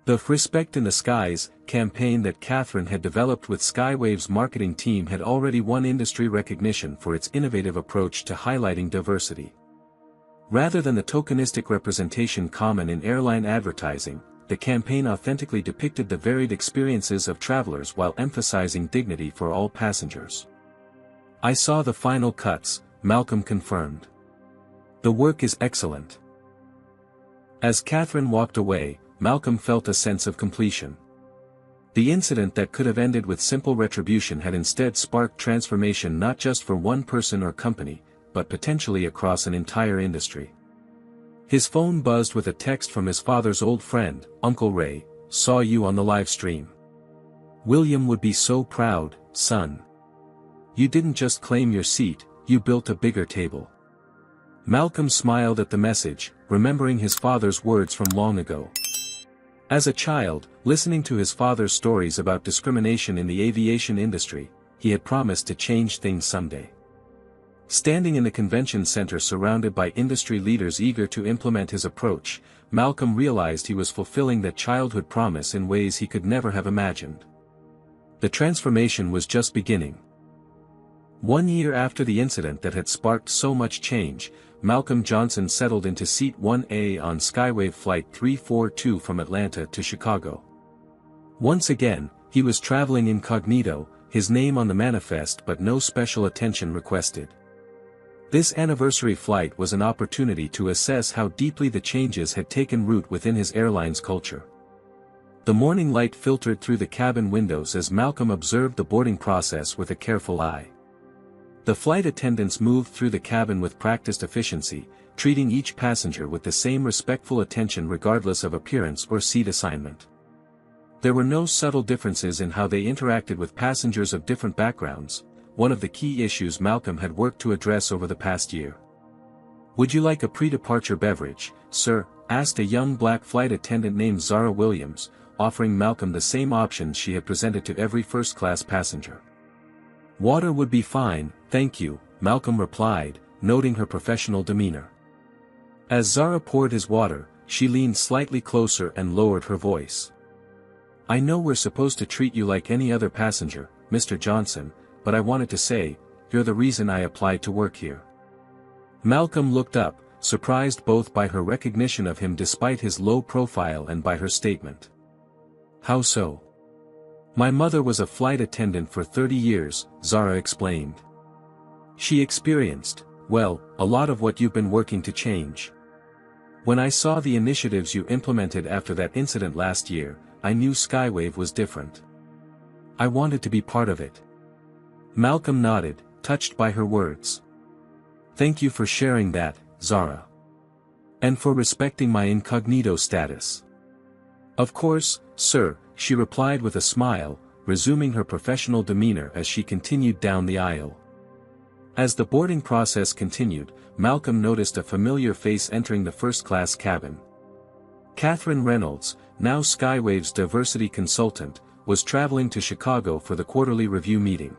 The Respect in the Skies campaign that Catherine had developed with Skywave's marketing team had already won industry recognition for its innovative approach to highlighting diversity. Rather than the tokenistic representation common in airline advertising, the campaign authentically depicted the varied experiences of travelers while emphasizing dignity for all passengers. I saw the final cuts, Malcolm confirmed. The work is excellent. As Catherine walked away, Malcolm felt a sense of completion. The incident that could have ended with simple retribution had instead sparked transformation not just for one person or company, but potentially across an entire industry. His phone buzzed with a text from his father's old friend, Uncle Ray. "Saw you on the live stream. William would be so proud, son. You didn't just claim your seat, you built a bigger table." Malcolm smiled at the message, remembering his father's words from long ago. As a child, listening to his father's stories about discrimination in the aviation industry, he had promised to change things someday. Standing in the convention center surrounded by industry leaders eager to implement his approach, Malcolm realized he was fulfilling that childhood promise in ways he could never have imagined. The transformation was just beginning. 1 year after the incident that had sparked so much change, Malcolm Johnson settled into Seat 1A on Skywave Flight 342 from Atlanta to Chicago. Once again, he was traveling incognito, his name on the manifest but no special attention requested. This anniversary flight was an opportunity to assess how deeply the changes had taken root within his airline's culture. The morning light filtered through the cabin windows as Malcolm observed the boarding process with a careful eye. The flight attendants moved through the cabin with practiced efficiency, treating each passenger with the same respectful attention regardless of appearance or seat assignment. There were no subtle differences in how they interacted with passengers of different backgrounds, one of the key issues Malcolm had worked to address over the past year. "Would you like a pre-departure beverage, sir?" asked a young black flight attendant named Zara Williams, offering Malcolm the same options she had presented to every first-class passenger. "Water would be fine, thank you," Malcolm replied, noting her professional demeanor. As Zara poured his water, she leaned slightly closer and lowered her voice. "I know we're supposed to treat you like any other passenger, Mr. Johnson, but I wanted to say, you're the reason I applied to work here." Malcolm looked up, surprised both by her recognition of him despite his low profile and by her statement. "How so?" "My mother was a flight attendant for 30 years, Zara explained. "She experienced, well, a lot of what you've been working to change. When I saw the initiatives you implemented after that incident last year, I knew Skywave was different. I wanted to be part of it." Malcolm nodded, touched by her words. "Thank you for sharing that, Zara. And for respecting my incognito status." "Of course, sir," she replied with a smile, resuming her professional demeanor as she continued down the aisle. As the boarding process continued, Malcolm noticed a familiar face entering the first-class cabin. Catherine Reynolds, now Skywave's diversity consultant, was traveling to Chicago for the quarterly review meeting.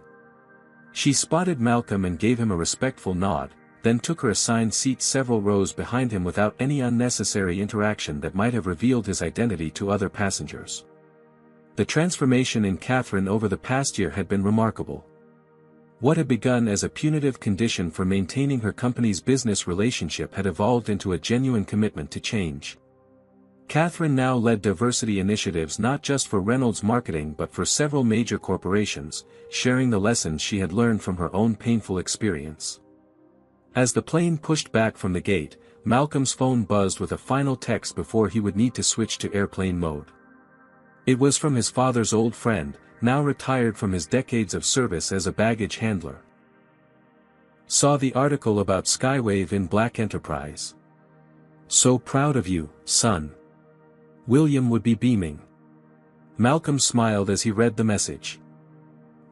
She spotted Malcolm and gave him a respectful nod, then took her assigned seat several rows behind him without any unnecessary interaction that might have revealed his identity to other passengers. The transformation in Catherine over the past year had been remarkable. What had begun as a punitive condition for maintaining her company's business relationship had evolved into a genuine commitment to change. Catherine now led diversity initiatives not just for Reynolds Marketing but for several major corporations, sharing the lessons she had learned from her own painful experience. As the plane pushed back from the gate, Malcolm's phone buzzed with a final text before he would need to switch to airplane mode. It was from his father's old friend, now retired from his decades of service as a baggage handler. "Saw the article about Skywave in Black Enterprise. So proud of you, son." William would be beaming. Malcolm smiled as he read the message.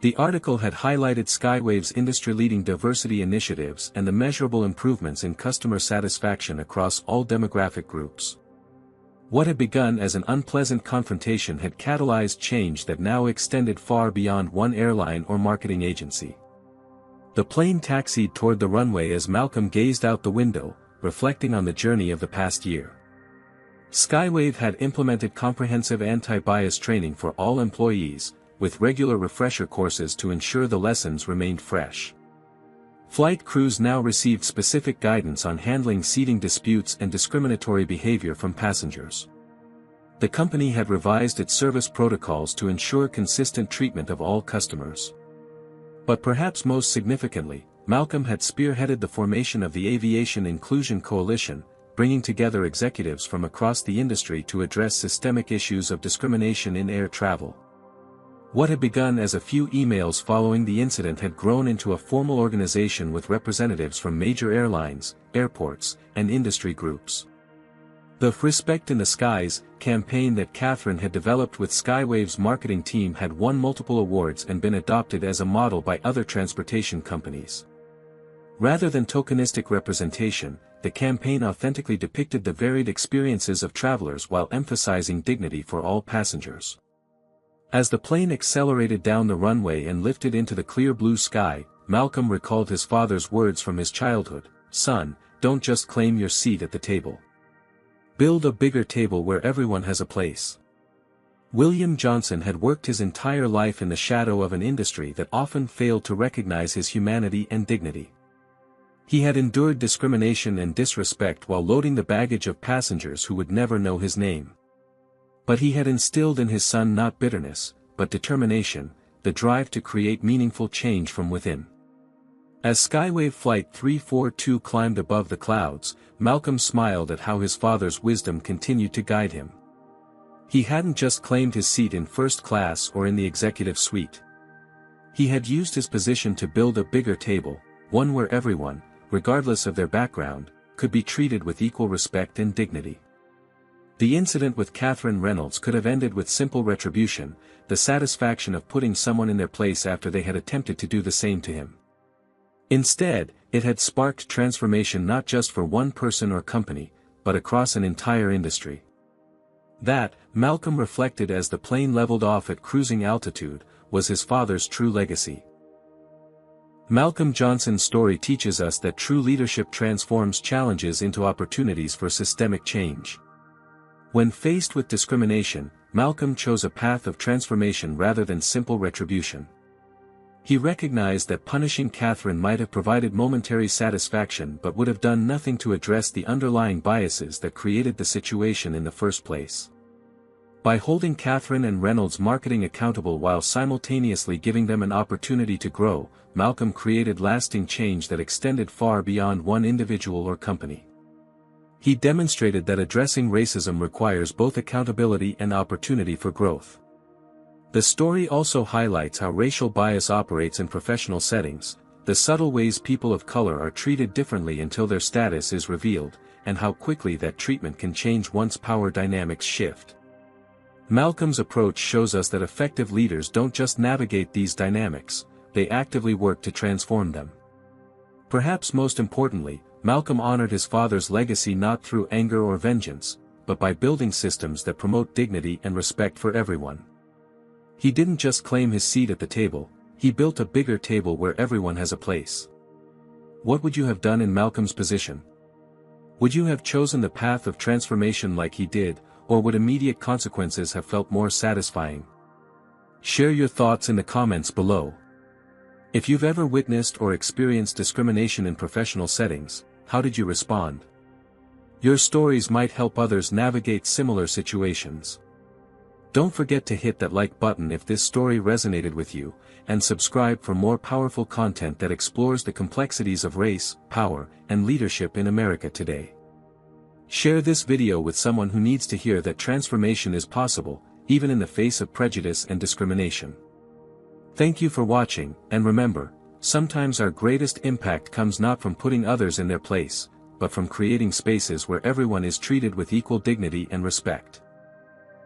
The article had highlighted Skywave's industry-leading diversity initiatives and the measurable improvements in customer satisfaction across all demographic groups. What had begun as an unpleasant confrontation had catalyzed change that now extended far beyond one airline or marketing agency. The plane taxied toward the runway as Malcolm gazed out the window, reflecting on the journey of the past year. Skywave had implemented comprehensive anti-bias training for all employees, with regular refresher courses to ensure the lessons remained fresh. Flight crews now received specific guidance on handling seating disputes and discriminatory behavior from passengers. The company had revised its service protocols to ensure consistent treatment of all customers. But perhaps most significantly, Malcolm had spearheaded the formation of the Aviation Inclusion Coalition, bringing together executives from across the industry to address systemic issues of discrimination in air travel. What had begun as a few emails following the incident had grown into a formal organization with representatives from major airlines, airports, and industry groups. The Respect in the Skies campaign that Catherine had developed with Skywave's marketing team had won multiple awards and been adopted as a model by other transportation companies. Rather than tokenistic representation, the campaign authentically depicted the varied experiences of travelers while emphasizing dignity for all passengers. As the plane accelerated down the runway and lifted into the clear blue sky, Malcolm recalled his father's words from his childhood, "Son, don't just claim your seat at the table. Build a bigger table where everyone has a place." William Johnson had worked his entire life in the shadow of an industry that often failed to recognize his humanity and dignity. He had endured discrimination and disrespect while loading the baggage of passengers who would never know his name. But he had instilled in his son not bitterness, but determination, the drive to create meaningful change from within. As Skywave Flight 342 climbed above the clouds, Malcolm smiled at how his father's wisdom continued to guide him. He hadn't just claimed his seat in first class or in the executive suite. He had used his position to build a bigger table, one where everyone, regardless of their background, could be treated with equal respect and dignity. The incident with Catherine Reynolds could have ended with simple retribution, the satisfaction of putting someone in their place after they had attempted to do the same to him. Instead, it had sparked transformation not just for one person or company, but across an entire industry. That, Malcolm reflected as the plane leveled off at cruising altitude, was his father's true legacy. Malcolm Johnson's story teaches us that true leadership transforms challenges into opportunities for systemic change. When faced with discrimination, Malcolm chose a path of transformation rather than simple retribution. He recognized that punishing Catherine might have provided momentary satisfaction but would have done nothing to address the underlying biases that created the situation in the first place. By holding Catherine and Reynolds' marketing accountable while simultaneously giving them an opportunity to grow, Malcolm created lasting change that extended far beyond one individual or company. He demonstrated that addressing racism requires both accountability and opportunity for growth. The story also highlights how racial bias operates in professional settings, the subtle ways people of color are treated differently until their status is revealed, and how quickly that treatment can change once power dynamics shift. Malcolm's approach shows us that effective leaders don't just navigate these dynamics, they actively work to transform them. Perhaps most importantly, Malcolm honored his father's legacy not through anger or vengeance, but by building systems that promote dignity and respect for everyone. He didn't just claim his seat at the table, he built a bigger table where everyone has a place. What would you have done in Malcolm's position? Would you have chosen the path of transformation like he did, or would immediate consequences have felt more satisfying? Share your thoughts in the comments below. If you've ever witnessed or experienced discrimination in professional settings, how did you respond? Your stories might help others navigate similar situations. Don't forget to hit that like button if this story resonated with you, and subscribe for more powerful content that explores the complexities of race, power, and leadership in America today. Share this video with someone who needs to hear that transformation is possible, even in the face of prejudice and discrimination. Thank you for watching, and remember, sometimes our greatest impact comes not from putting others in their place, but from creating spaces where everyone is treated with equal dignity and respect.